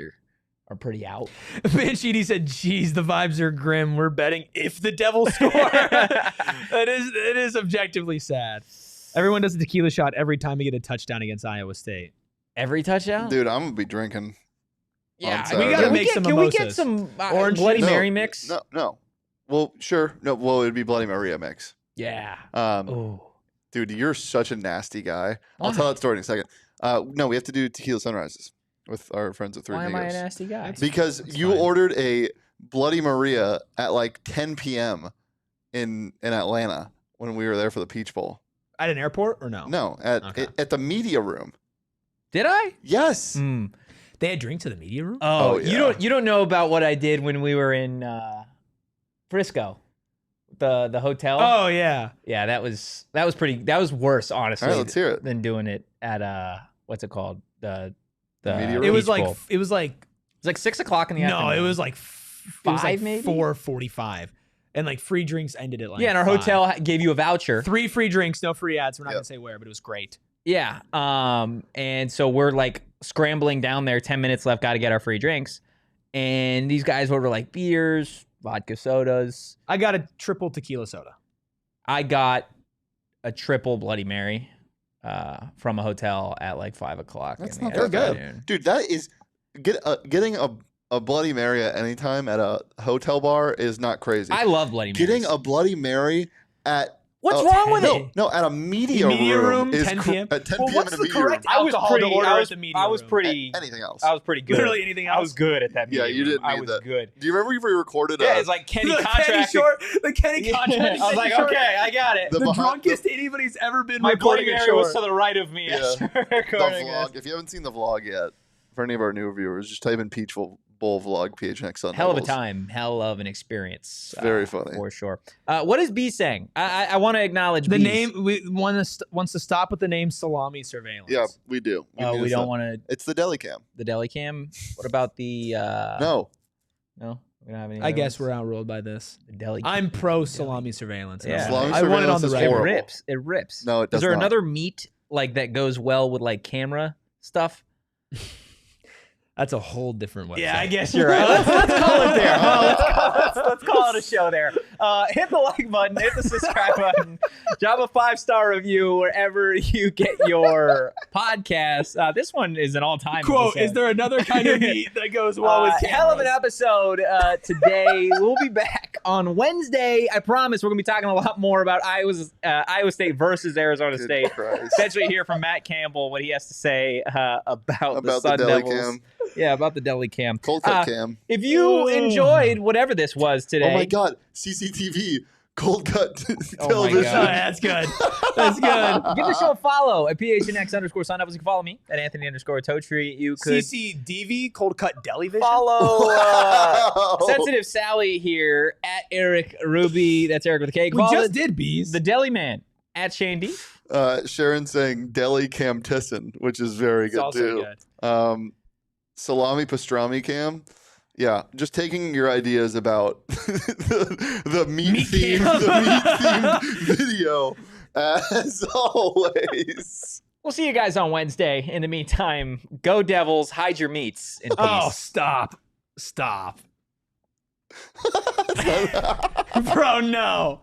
are pretty out. Manchini said, geez, the vibes are grim. We're betting if the Devils score. It is objectively sad. Everyone does a tequila shot every time we get a touchdown against Iowa State. Every touchdown? Dude, I'm going to be drinking. Yeah, we gotta make some Can we mimosas. get some Orange Bloody juice? Mary mix? No. Well, sure. No, well, it'd be Bloody Maria mix. Yeah. Dude, you're such a nasty guy. I'll tell that story in a second. No, we have to do tequila sunrises with our friends at Three Why am Amigos. I a nasty guy? Because you ordered a Bloody Maria at like 10 p.m. in Atlanta when we were there for the Peach Bowl. At an airport or no? No, at the media room. Did I? Yes. They had drinks in the media room? Oh, yeah. You don't know about what I did when we were in Frisco, the hotel. Oh yeah. Yeah, that was worse, honestly. All right, let's hear it. Than doing it at what's it called? The Media room? It was Peach like Bowl. it was like It's like 6 o'clock in the afternoon. no, it was like 5 maybe? 4:45, and like free drinks ended at like Yeah, and our 5. hotel gave you a voucher. 3 free drinks, no free ads. We're not gonna say where, but it was great. Yeah. And so we're like scrambling down there, 10 minutes left, got to get our free drinks. And these guys order like beers, vodka sodas. I got a triple tequila soda. I got a triple Bloody Mary from a hotel at like 5 o'clock. That's in the not that bad. afternoon. Dude, that is getting a Bloody Mary at any time at a hotel bar is not crazy. I love Bloody Marys. Getting a Bloody Mary at What's wrong with it? No, at a media room, is 10 p.m. At 10 Well, p.m. what's in a the media room. correct alcohol to order at the media room? Anything else. I was pretty good. Literally anything else. I was good at that media Yeah, you room. didn't I need was that. good. Do you remember we recorded? Yeah, it's like Kenny the contract. Kenny contract. I was like, okay, I got it. The The behind- drunkest anybody's ever been My Bloody recording a Mary short. was to the right of me. Yeah. as we're the recording vlog. this. If you haven't seen the vlog yet, for any of our new viewers, just type in Peach Bowl vlog PHNX Sun Hell of a Devils. time, hell of an experience. Very funny for sure. What is B saying? I want to acknowledge the B's. name. We wants to stop with the name Salami Surveillance. Yeah, we do. We don't want to. It's the deli cam. The deli cam. What about the? No. We don't have any. I guess we're outruled by this. The deli. I'm pro salami surveillance. Yeah. Salami I want it on the surveillance is record. horrible. It rips. No, it does Is there not. another meat like that goes well with like camera stuff? That's a whole different website. Yeah, I guess you're right. Let's call it there. Let's call it a show there. Hit the like button, hit the subscribe button, drop a 5-star review wherever you get your podcast. This one is an all-time Quote, episode. is there another kind of meat that goes well with cameras? Hell of an episode today. We'll be back on Wednesday. I promise we're going to be talking a lot more about Iowa State versus Arizona State. Christ. Essentially hear from Matt Campbell what he has to say about the Sun deli Devils. cam. Yeah, about the deli cam. Cold cut cam. If you enjoyed whatever this was today. Oh my God, CCTV, cold cut Oh my television. God. That's good. That's good. Give the show a follow at PHNX _Sun Devils. You can follow me at Anthony _Totri. You could CCDV, cold cut deli vision. follow Wow. Sensitive Sally here at Erik Ruby. That's Erik with a K. We Follow just did bees. the Deli Man at Shane D. Sharon saying deli cam Tyson, which is very It's good also too. good. Salami pastrami cam. Yeah, just taking your ideas about the meat themed video as always. We'll see you guys on Wednesday. In the meantime, go Devils. Hide your meats in peace. Oh, stop. Bro, no.